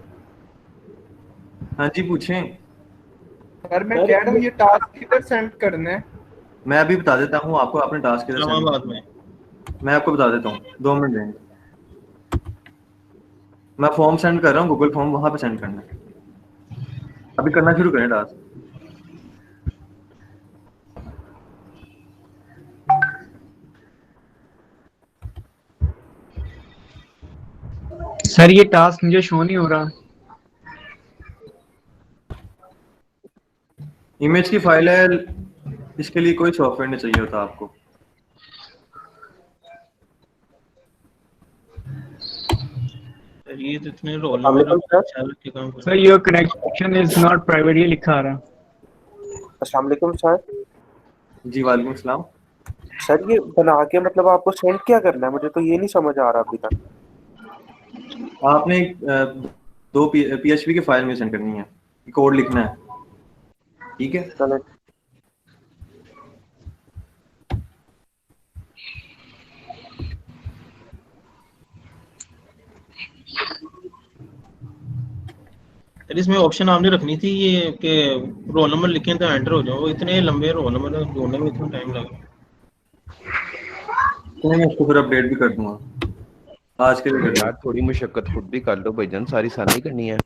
हाँ जी पूछें। सर मैं कह रहा हूँ ये टास्क किधर सेंड करना है? मैं अभी बता देता हूँ आपको, अपने टास्क किधर सेंड। मैं आपको बता देता हूँ, 2 मिनट देंगे। मैं फॉर्म सेंड कर रहा हूँ, गूगल फॉर्म, वहां पे सेंड करना है। अभी करना शुरू करें टास्क। सर ये टास्क मुझे शो नहीं हो रहा। इमेज की फाइल है, इसके लिए कोई सॉफ्टवेयर नहीं चाहिए होता आपको। ये तो इतने roll number sir your connection is not private, ये लिखा आ रहा। अस्सलाम वालेकुम सर। जी वालेकुम सलाम। सर ये बना के मतलब आपको सेंड क्या करना है? मुझे तो ये नहीं समझ आ रहा अभी तक। आपने 2 PHP की फाइल में सेंड करनी है, कोड लिखना है। ठीक है चलो इसमें ऑप्शन आपने रखनी थी ये कि रोल नंबर लिखें तो एंटर हो जाओ। इतने लंबे रोल नंबर ढूंढने में इतना टाइम लगा। तो मैं उसको फिर अपडेट भी कर दूंगा। आज के लिए यार थोड़ी मुशक्कत खुद भी कर लो भाईजान, सारी साल नहीं करनी है।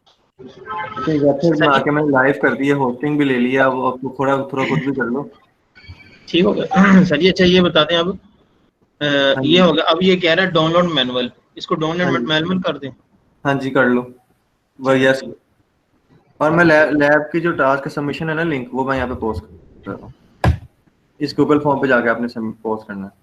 वेबसाइट बना के मैंने लाइव कर दी है, होस्टिंग भी ले लिया, अब आपको थोड़ा थोड़ा खुद भी कर लो। ठीक हो गया सर। अच्छा ये बता दें अब ये हो गया। अब ये कह रहा है डाउनलोड मैनुअल, इसको डाउनलोड मैनुअल कर दें। हाँ जी कर लो वही। यस, और मैं लैब की जो टास्क सबमिशन है ना लिंक, वो मैं यहाँ पे पोस्ट कर रहा हूँ। इस गूगल फॉर्म पे जाके आपने पोस्ट करना है।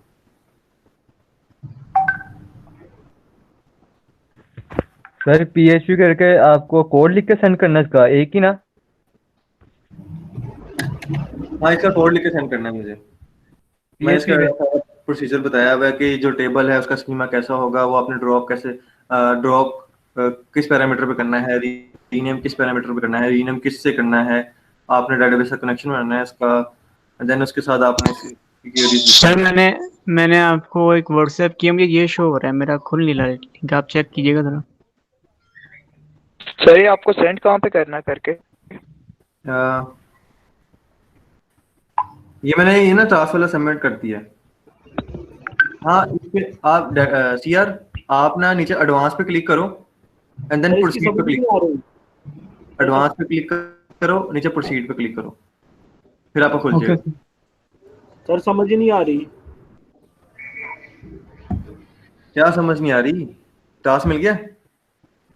सर PHP करके आपको कोड लिख के सेंड करना है इसका, एक ही ना? हाँ इसका कोड लिख के सेंड करना है मुझे। मैं इसका प्रोसीजर बताया हुआ है कि जो टेबल है उसका स्कीमा कैसा होगा, वो आपने ड्रॉप कैसे किस पैरामीटर पे करना है, रीनेम किस पैरामीटर पे करना है, रीनेम किस से करना है, आपने डेटाबेस का कनेक्शन बनाना है इसका, देन उसके साथ आपने सर मैंने आपको एक व्हाट्सएप किया, मुझे ये शो हो रहा है, मेरा खुल नहीं रहा है लिंक, आप चेक कीजिएगा जरा। सर ये आपको सेंड कहाँ पे करना करके? ये मैंने ये ना टास्क वाला सबमिट कर दिया। हाँ इस पे आप सीआर आप ना नीचे एडवांस पे क्लिक करो एंड देन प्रोसीड पे क्लिक करो। एडवांस पे क्लिक करो, नीचे प्रोसीड पे क्लिक करो, फिर आपको खुल जाएगा। सर समझ ही नहीं आ रही। क्या समझ नहीं आ रही? टास्क मिल गया?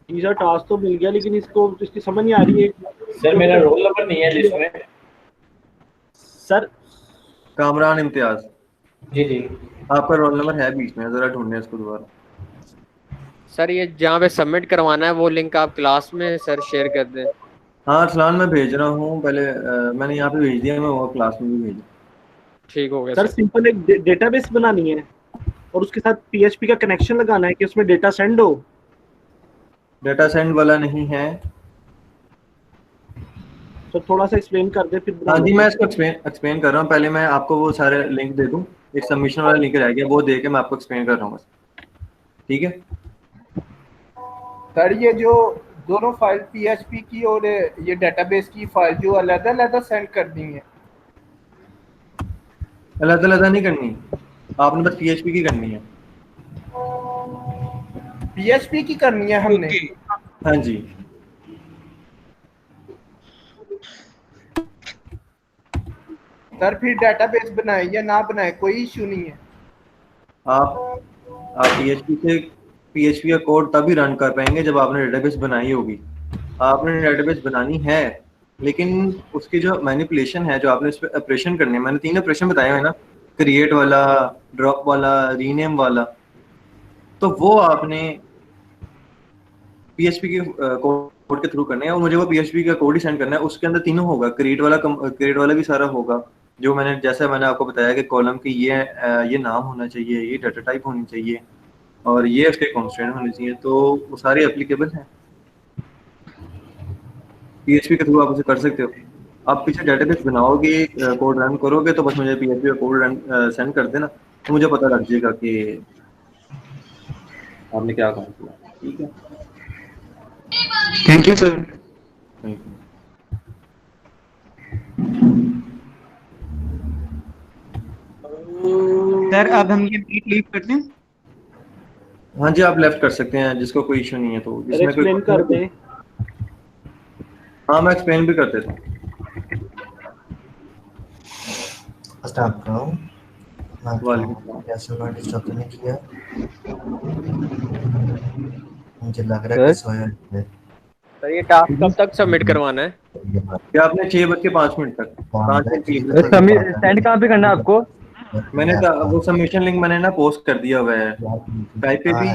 जी सर टास्क तो मिल गया, लेकिन इसकी समझ नहीं आ रही है। सर मेरा रोल नंबर नहीं है लिस्ट में। सर कामरान इम्तियाज। जी जी आपका रोल नंबर है बीच में, जरा ढूंढने इसको दोबारा। सर ये जहाँ पे सबमिट करवाना है वो लिंक आप क्लास में सर शेयर कर दें। हाँ अरसलान मैं भेज रहा हूँ, पहले मैंने यहाँ पे भेज दिया, मैं वो क्लास में भी भेजा। ठीक हो गया सर। सिंपल एक डेटाबेस बनानी है और उसके साथ PHP का कनेक्शन लगाना है कि उसमें डेटा सेंड हो। डेटा सेंड वाला नहीं है तो थोड़ा सा एक्सप्लेन कर दे फिर। हाँ जी मैं इसको एक्सप्लेन कर रहा हूँ। पहले मैं आपको वो सारे लिंक दे दूँ, एक सबमिशन वाला लिंक रह गया, वो दे के मैं आपको एक्सप्लेन कर रहा हूँ, ठीक है? सर ये जो दोनों फाइल PHP की और ये डेटाबेस की फाइल जो अलग-अलग सेंड कर दी है। अलग-अलग नहीं करनी, आपने बस PHP की करनी है। PHP की करनी है हमने? हाँ जी। सर फिर डेटाबेस बनाए या ना बनाए कोई इश्यू नहीं है। आप PHP का कोड तभी रन कर पाएंगे जब आपने डेटाबेस बनाई होगी। आपने डेटाबेस बनानी है, लेकिन उसकी जो मैनिपुलेशन है, जो आपने इस पे ऑपरेशन करने, मैंने 3 ऑपरेशन बताए हैं ना, क्रिएट वाला, ड्रॉप वाला, रीनेम वाला, तो वो आपने PHP के कोड के थ्रू करने हैं और मुझे वो PHP का कोड ही सेंड करना है। उसके अंदर तीनों होगा, क्रिएट वाला भी सारा होगा, जो जैसा मैंने आपको बताया कि कॉलम की ये नाम होना चाहिए, ये डाटा टाइप होनी चाहिए और ये उसके कॉन्स्टेंट होने चाहिए, तो वो सारे एप्लीकेबल हैं। PHP के थ्रू आप उसे कर सकते हो। आप पीछे डेटाबेस बनाओगे, कोड रन करोगे, तो बस मुझे PHP का कोड सेंड कर देना, तो मुझे पता लग जाएगा कि आपने क्या काम किया। ठीक है, thank you sir. Thank you. Sir अब हम ये मीट लीव करते हैं? हाँ जी आप लेफ्ट कर सकते हैं, जिसको कोई इशू नहीं है। तो जिसमें एक्सप्लेन कर दे। हाँ मैं एक्सप्लेन भी कर देता हूँ। डिस्टर्ब तो नहीं किया? मुझे लग रहा है कि सोया है। सर ये टास्क कब तक सबमिट करवाना है? क्या आपने 6:05 तक सेंड कहाँ पे करना है आपको? मैंने वो सबमिशन लिंक मैंने ना पोस्ट कर दिया हुआ है, टाइप पे भी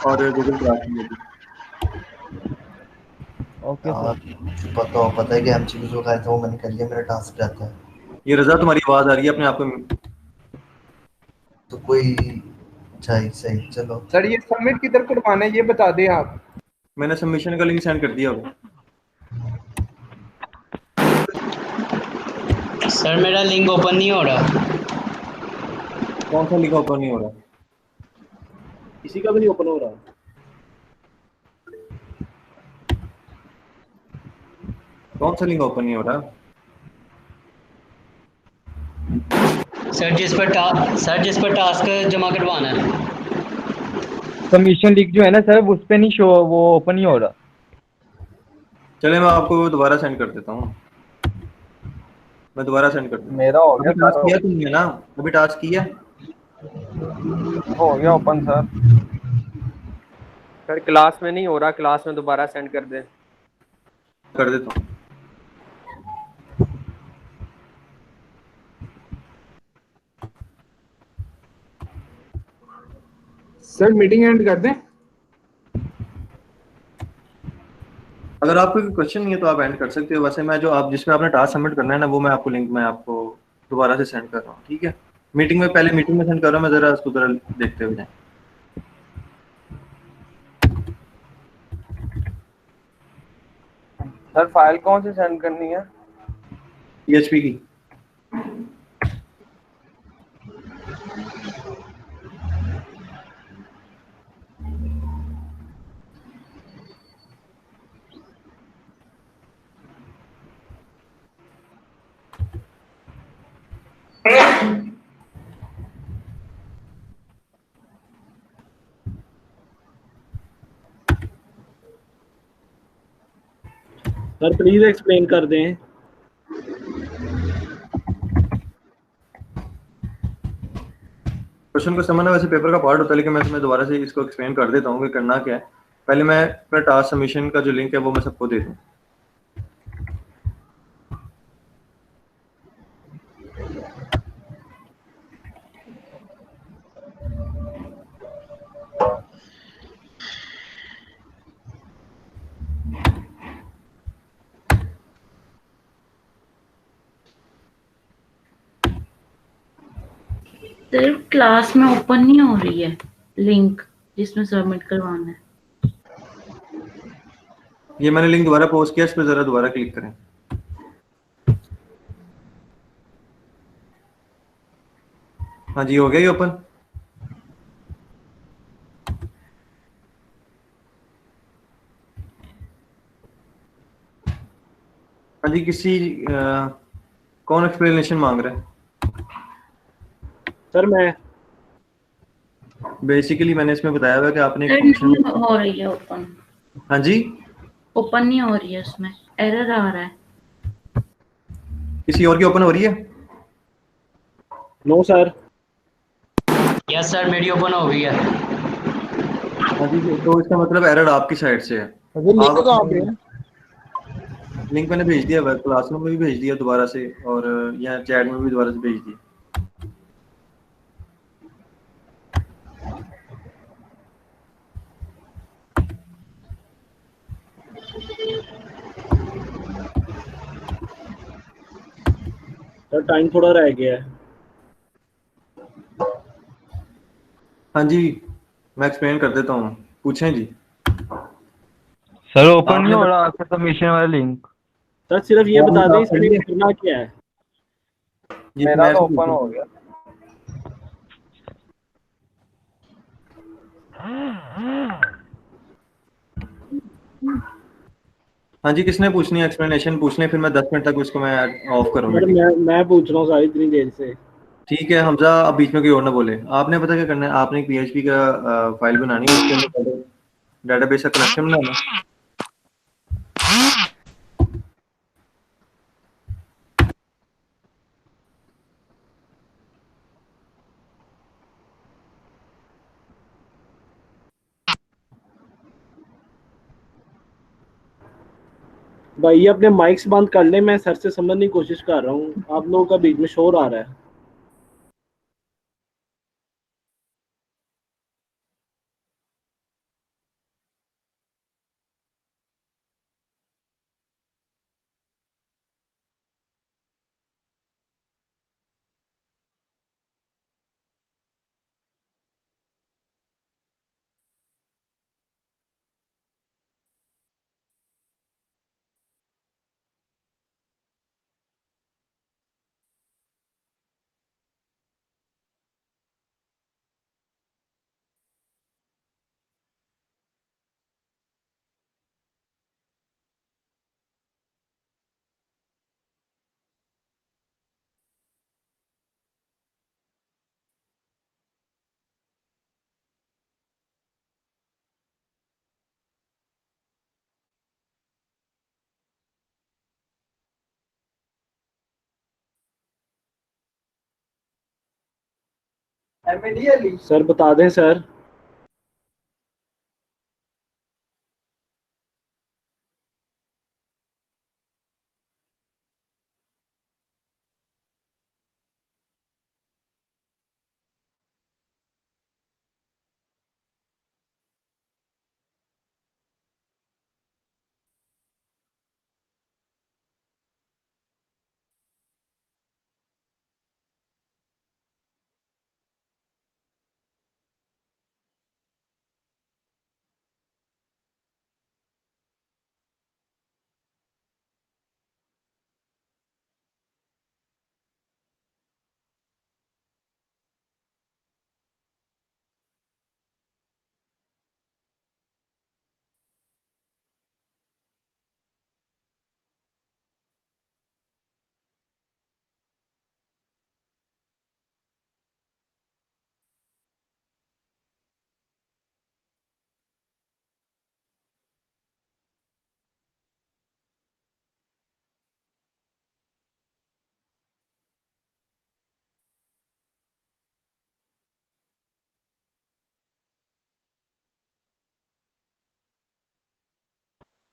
और गूगल क्लास में भी। Okay sir. पता है कि MCQ जो था वो मैंने कर लिया, मेरा टास्क जाता है। ये रजा तुम्हारी आवाज आ रही है अपने आप को? तो कोई सही चलो। सर ये सबमिट किधर करवाना है ये बता दें आप। मैंने सबमिशन का लिंक सेंड कर दिया होगा। सर मेरा लिंक ओपन नहीं हो रहा। कौन सा लिंक ओपन नहीं हो रहा? किसी का भी नहीं ओपन हो रहा। कौन सा लिंक ओपन नहीं हो रहा? सर जिस पर टास्क जमा करवाना है। सबमिशन लिंक जो है ना सर उस पे नहीं शो, वो ओपन नहीं हो रहा। चले मैं आपको दोबारा सेंड कर देता हूँ, मैं दोबारा सेंड कर देता हूँ। मेरा हो गया अभी सर, टास्क किया तुमने ना, अभी टास्क किया? हो गया ओपन सर। सर क्लास में नहीं हो रहा, क्लास में दोबारा सेंड कर दें। कर देता हूँ। सर मीटिंग एंड कर दें? अगर आपको कोई क्वेश्चन नहीं है तो आप एंड कर सकते हो। वैसे मैं जो आप जिसमें आपने टास्क सबमिट करना है ना, वो मैं आपको लिंक मैं आपको दोबारा से सेंड कर रहा हूँ, ठीक है? मीटिंग में पहले मीटिंग में सेंड कर रहा हूँ मैं, जरा उसको जरा देखते हुए जाएं। सर फाइल कौन सी सेंड करनी है? PHP की। सर प्लीज एक्सप्लेन कर दें। क्वेश्चन को समझना वैसे पेपर का पार्ट होता है, लेकिन मैं तुम्हें दोबारा से इसको एक्सप्लेन कर देता हूँ कि करना क्या है। पहले मैं अपना टास्क सबमिशन का जो लिंक है वो मैं सबको दे दूँ। सिर्फ क्लास में ओपन नहीं हो रही है लिंक जिसमें सबमिट करवाना है। ये मैंने लिंक दोबारा पोस्ट किया, इस पर जरा दोबारा क्लिक करें। हाँ जी, हो गया ये ओपन। हाँ जी, कौन एक्सप्लेनेशन मांग रहा है? सर मैं बेसिकली मैंने इसमें बताया हुआ कि आपने एक सर फंक्शन। नहीं हो रही है ओपन। हाँ जी, ओपन नहीं हो रही है, उसमें एरर आ रहा है। किसी और की ओपन हो रही है? No sir. यस सर, मेरी ओपन हो गई है। हाँ जी, तो इसका मतलब एरर आपकी साइड से है। लिंक कहाँ पे है? लिंक मैंने भेज दिया, वेब क्लासरूम में भी भेज दिया दोबारा से, और यहाँ चैट में भी दोबारा से भेज दिया। सर टाइम थोड़ा रह गया है। हाँ जी, मैं एक्सप्लेन कर देता हूँ, पूछें जी। सर ओपन नहीं आपने हो रहा आपका सबमिशन वाला लिंक। सर सिर्फ ये बता दें आप इसमें पढ़िए। करना क्या है। मेरा तो ओपन हो गया। हाँ जी, किसने पूछनी है एक्सप्लेनेशन? पूछ लें, फिर मैं 10 मिनट तक उसको मैं ऑफ करूँ सर मीटिंग। मैं पूछ रहा हूँ सारी इतनी देर से। ठीक है हमजा, अब बीच में कोई और ना बोले। आपने पता क्या करना है, आपने एक PHP का फाइल बनानी है, उसके अंदर डेटाबेस का कनेक्शन बनाना है। भाई ये अपने माइक्स बंद कर ले, मैं सर से समझने की कोशिश कर रहा हूँ, आप लोगों का बीच में शोर आ रहा है। सर बता दें सर।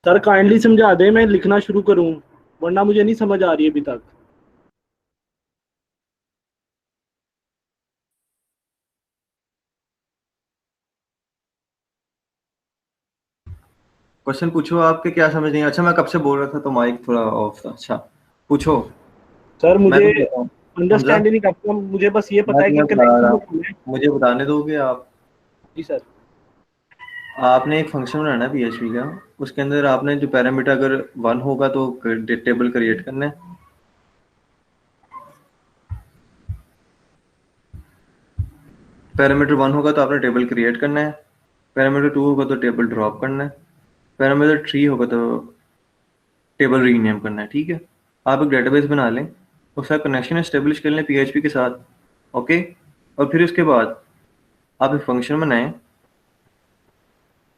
सर काइंडली समझा दें, मैं लिखना शुरू करूं, वरना मुझे नहीं समझ आ रही अभी तक। क्वेश्चन पूछो, आपके क्या समझ नहीं? अच्छा मैं कब से बोल रहा था तो माइक थोड़ा ऑफ था। अच्छा पूछो। सर मैं मुझे तो कहता हूँ, हमजा अंडरस्टैंड ही नहीं करता, मुझे बस ये मैं पता है कि तुम्हें बता रहा हूँ, कनेक्शन। मुझे बताने दोगे आप? जी सर। आपने एक फंक्शन बनाना है PHP का, उसके अंदर आपने जो पैरामीटर अगर 1 होगा तो टेबल क्रिएट करना है। पैरामीटर 1 होगा तो आपने टेबल क्रिएट करना है, पैरामीटर 2 होगा तो टेबल ड्रॉप करना है, पैरामीटर 3 होगा तो टेबल रीनेम करना है। ठीक है, आप एक डेटाबेस बना लें, उसका कनेक्शन एस्टेब्लिश कर लें PHP के साथ। ओके, और फिर उसके बाद आप एक फंक्शन बनाएं,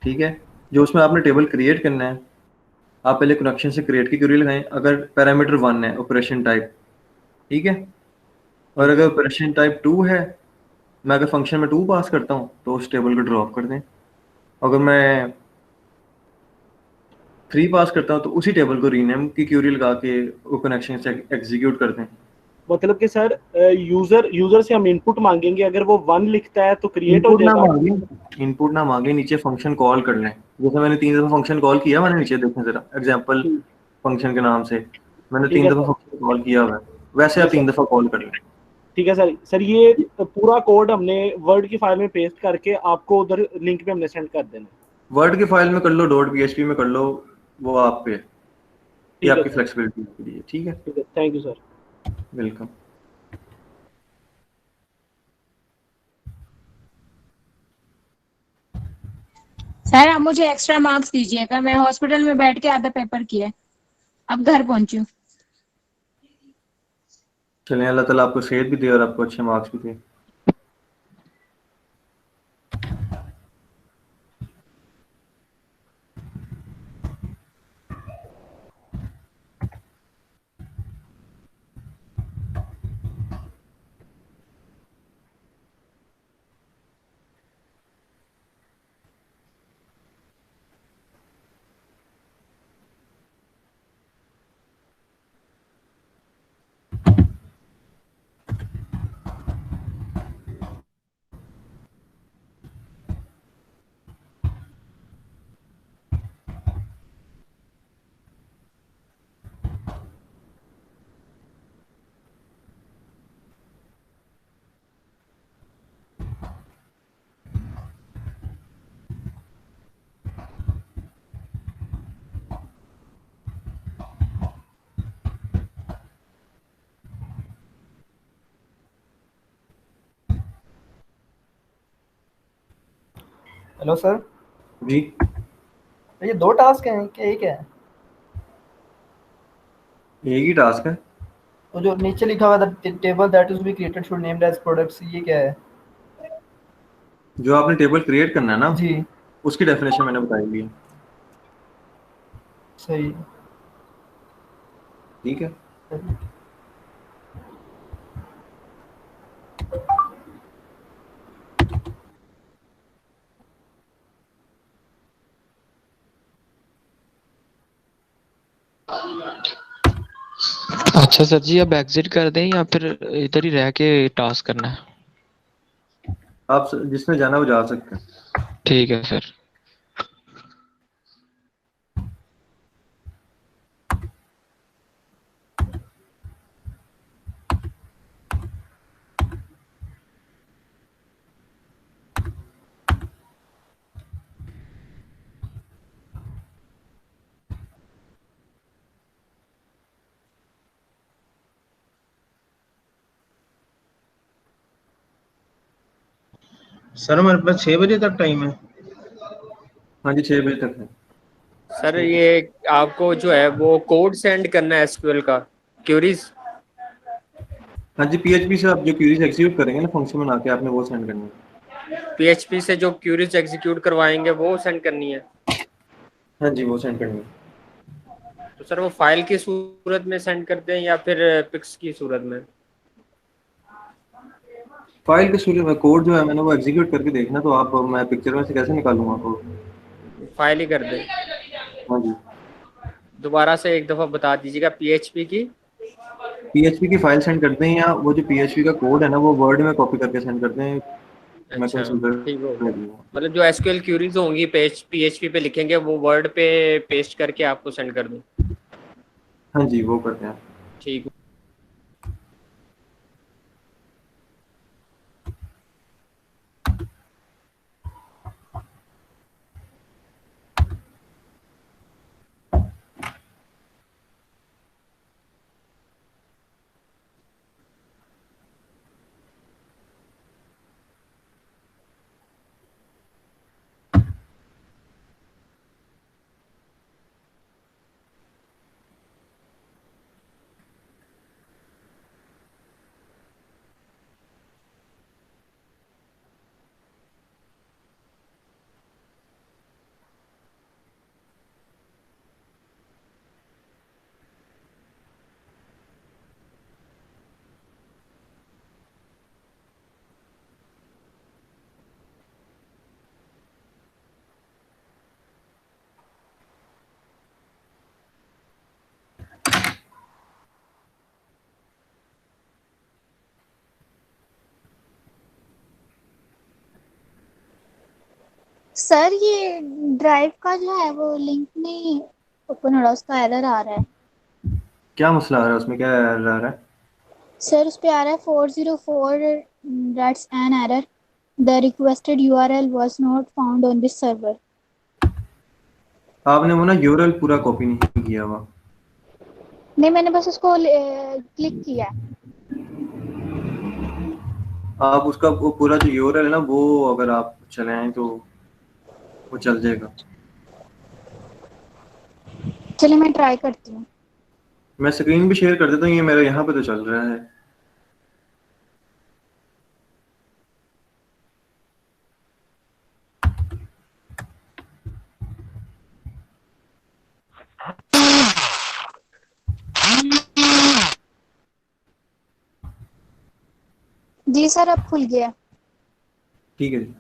ठीक है, जो उसमें आपने टेबल क्रिएट करना है। आप पहले कनेक्शन से क्रिएट की क्वेरी लगाएं, अगर पैरामीटर 1 है ऑपरेशन टाइप, ठीक है, और अगर ऑपरेशन टाइप 2 है, मैं अगर फंक्शन में 2 पास करता हूँ तो उस टेबल को ड्रॉप कर दें। अगर मैं 3 पास करता हूँ तो उसी टेबल को रीनेम की क्वेरी लगा के वो कनेक्शन से एग्जीक्यूट कर दें। मतलब कि सर यूजर से हम इनपुट मांगेंगे, अगर वो 1 लिखता है तो क्रिएट हो इनपुट ना जाएगा। मांगे, इनपुट ना मांगे, नीचे फंक्शन कॉल कर लें। जैसे मैंने 3 दफा फंक्शन कॉल किया, मैंने नीचे देखें जरा एग्जांपल फंक्शन के नाम से मैंने ठीक 3 है दफा सर। फंक्शन कॉल किया हुआ है, वैसे जी आप 3 सर। दफा कॉल कर लें। ठीक है सर। सर ये पूरा कोड हमने वर्ड की फाइल में पेस्ट करके आपको उधर लिंक पे हमने सेंड कर देना। वर्ड की फाइल में कर लो, .php में कर लो, वो आप पे, ये ठीक है आपकी सर। फ्लेक्सिबिलिटी के लिए। ठीक है, ठीक है, thank you sir. Welcome. Sir आप मुझे एक्स्ट्रा मार्क्स दीजिएगा, मैं हॉस्पिटल में बैठ के आधा पेपर किया, अब घर पहुंची हूँ। चलें, अल्लाह ताला आपको सेहत भी दे और आपको अच्छे मार्क्स भी दे। Hello sir. जी, ये 2 टास्क हैं क्या, एक है? एक ही टास्क है। तो जो नीचे लिखा हुआ था table that is be created should named as products, ये क्या है? जो आपने टेबल क्रिएट करना है ना जी उसकी डेफिनेशन मैंने बताई दी है। सही। ठीक है, अच्छा सर जी, अब एग्जिट कर दें या फिर इधर ही रह के टास्क करना है? आप जिसमें जाना वो जा सकते हैं। ठीक है सर। सर हमारे पास 6 बजे तक टाइम है। हाँ जी 6 बजे तक है। सर ये आपको जो है वो कोड सेंड करना है एसक्यूएल का, क्यूरीज। हाँ जी पीएचपी से आप जो क्यूरीज एग्जीक्यूट करेंगे ना फंक्शन बना के आपने वो सेंड करनी है। पीएचपी से जो क्यूरीज एग्जीक्यूट करवाएंगे वो सेंड करनी है। हाँ जी वो सेंड करनी है। तो सर वो फाइल की सूरत में सेंड करते हैं या फिर पिक्स की सूरत में? फाइल के सूरत में कोड जो है मैंने वो एग्जीक्यूट करके देखना, तो आप मैं पिक्चर में से कैसे निकालूंगा कोड? फाइल ही कर दें। हाँ जी दोबारा से एक दफा बता दीजिएगा। पीएचपी की फाइल सेंड करते हैं, या वो जो पीएचपी का कोड है ना वो वर्ड में कॉपी करके सेंड करते हैं। मैं अच्छा कंसीडर ठीक हो गया। मतलब जो एसक्यूएल क्यूरीज होंगी पीएचपी पे लिखेंगे वो वर्ड पे पेस्ट करके आपको सेंड कर दूं? हाँ जी वो करते हैं। ठीक। सर ये ड्राइव का जो है वो लिंक नहीं ओपन हो रहा, उसका एरर आ रहा है। क्या मसला आ रहा है उसमें, क्या एरर आ रहा है? सर उस पे आ रहा है 404, that's an error, the requested URL was not found on this server. आपने वो ना यूआरएल पूरा कॉपी नहीं किया हुआ। नहीं, मैंने बस उसको क्लिक किया। आप उसका वो पूरा जो यूआरएल है ना वो अगर आप चलाएं तो वो चल जाएगा। चलिए मैं ट्राई करती हूँ। मैं स्क्रीन भी शेयर कर देता हूँ, ये मेरा यहाँ पे तो चल रहा है। जी सर अब खुल गया। ठीक है जी।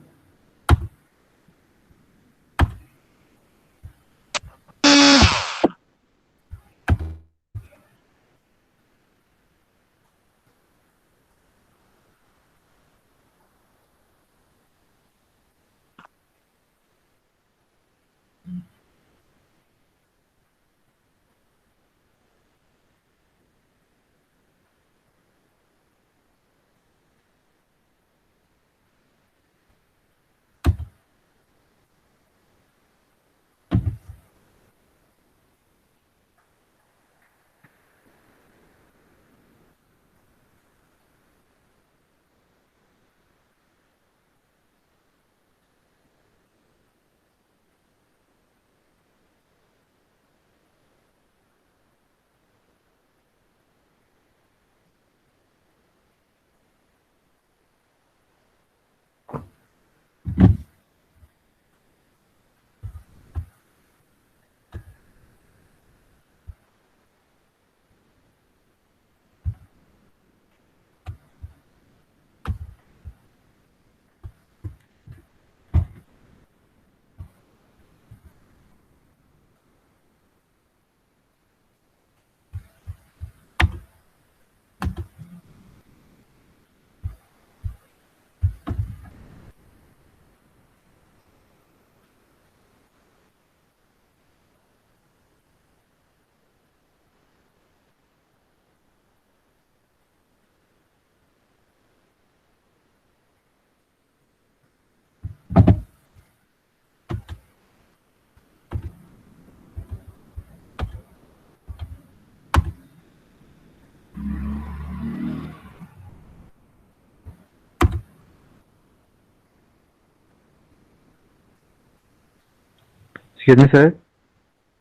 एक्सक्यूज मी सर,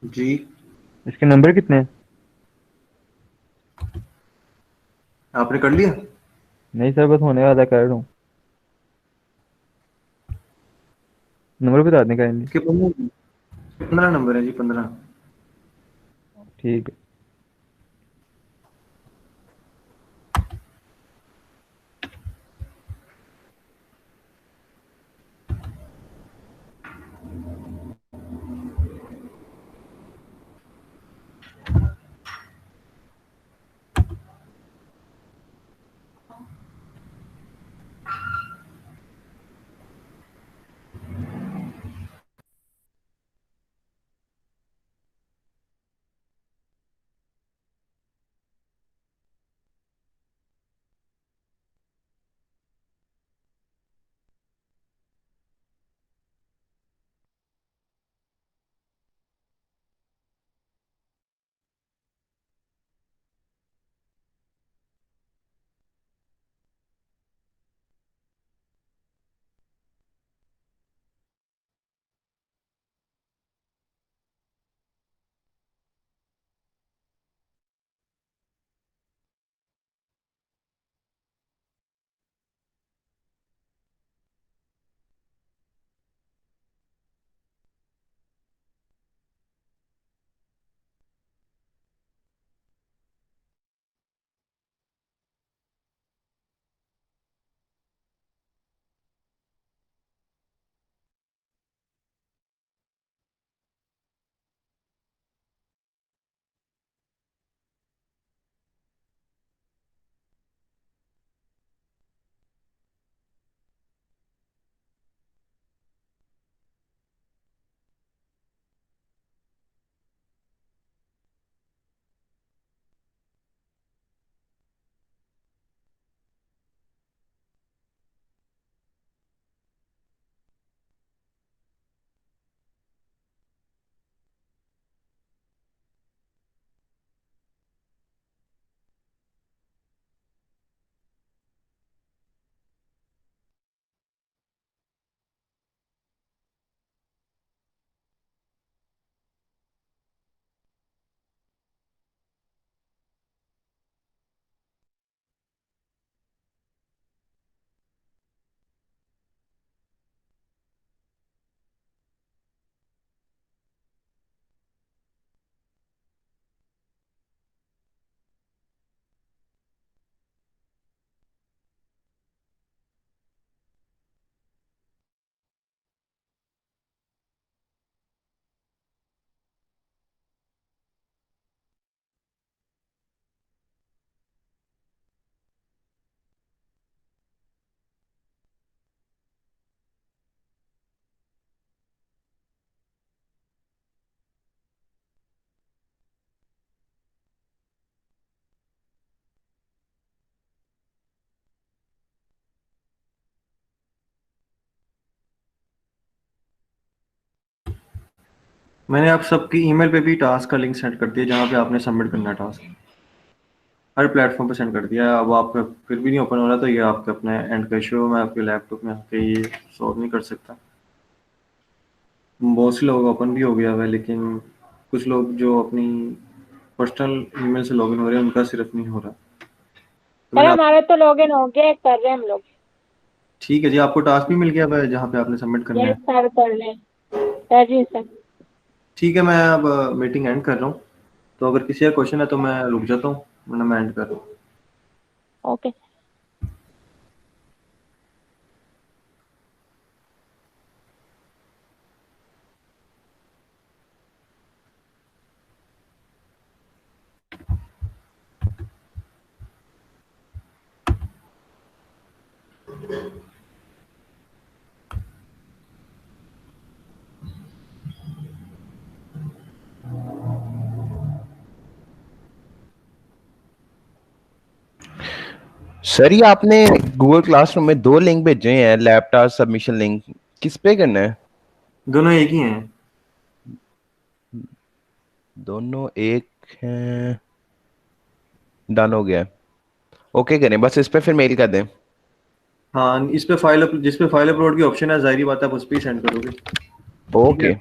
जी इसके नंबर कितने हैं? आपने कर लिया? नहीं सर, बस होने वाला कर रहा हूँ। नंबर बता दें काइंडली। इसके 15 नंबर है जी, 15। ठीक है। मैंने आप सबकी ईमेल पे भी टास्क का लिंक सेंड कर दिया, जहाँ पे आपने सबमिट करना है टास्क। हर प्लेटफॉर्म पे सेंड कर दिया है। अब आपका फिर भी नहीं ओपन हो रहा, तो ये आपके अपने एंड का इशू है। मैं आपके लैपटॉप में आके ये सॉल्व नहीं कर सकता। बहुत से लोग ओपन भी हो गया हुआ है, लेकिन कुछ लोग जो अपनी पर्सनल ईमेल से लॉगिन हो रहे हैं, उनका सिर्फ नहीं हो रहा। तो सर मैंने हमारा तो लॉगिन हो गया, कर रहे हैं हम लोग। ठीक है जी, आपको टास्क भी मिल गया हुआ है जहाँ पे आपने सबमिट करना यस है। सर, कर रहे हैं सर जी सर। ठीक है, मैं अब मीटिंग एंड कर रहा हूँ। तो अगर किसी का क्वेश्चन है तो मैं रुक जाता हूँ, वरना मैं एंड कर रहा हूँ। ओके। सर ये आपने गूगल क्लासरूम में 2 लिंक भेजे हैं, लैपटॉप सबमिशन लिंक, किस पे करना है? दोनों एक ही हैं। दोनों एक हैं। डन हो गया। ओके करें, बस इस पे फिर मेल कर दें। हाँ, इस पे फाइल जिस पे फाइल अपलोड की ऑप्शन है, जाहिर बात है आप उस पे ही सेंड करोगे। ठीक है। ओके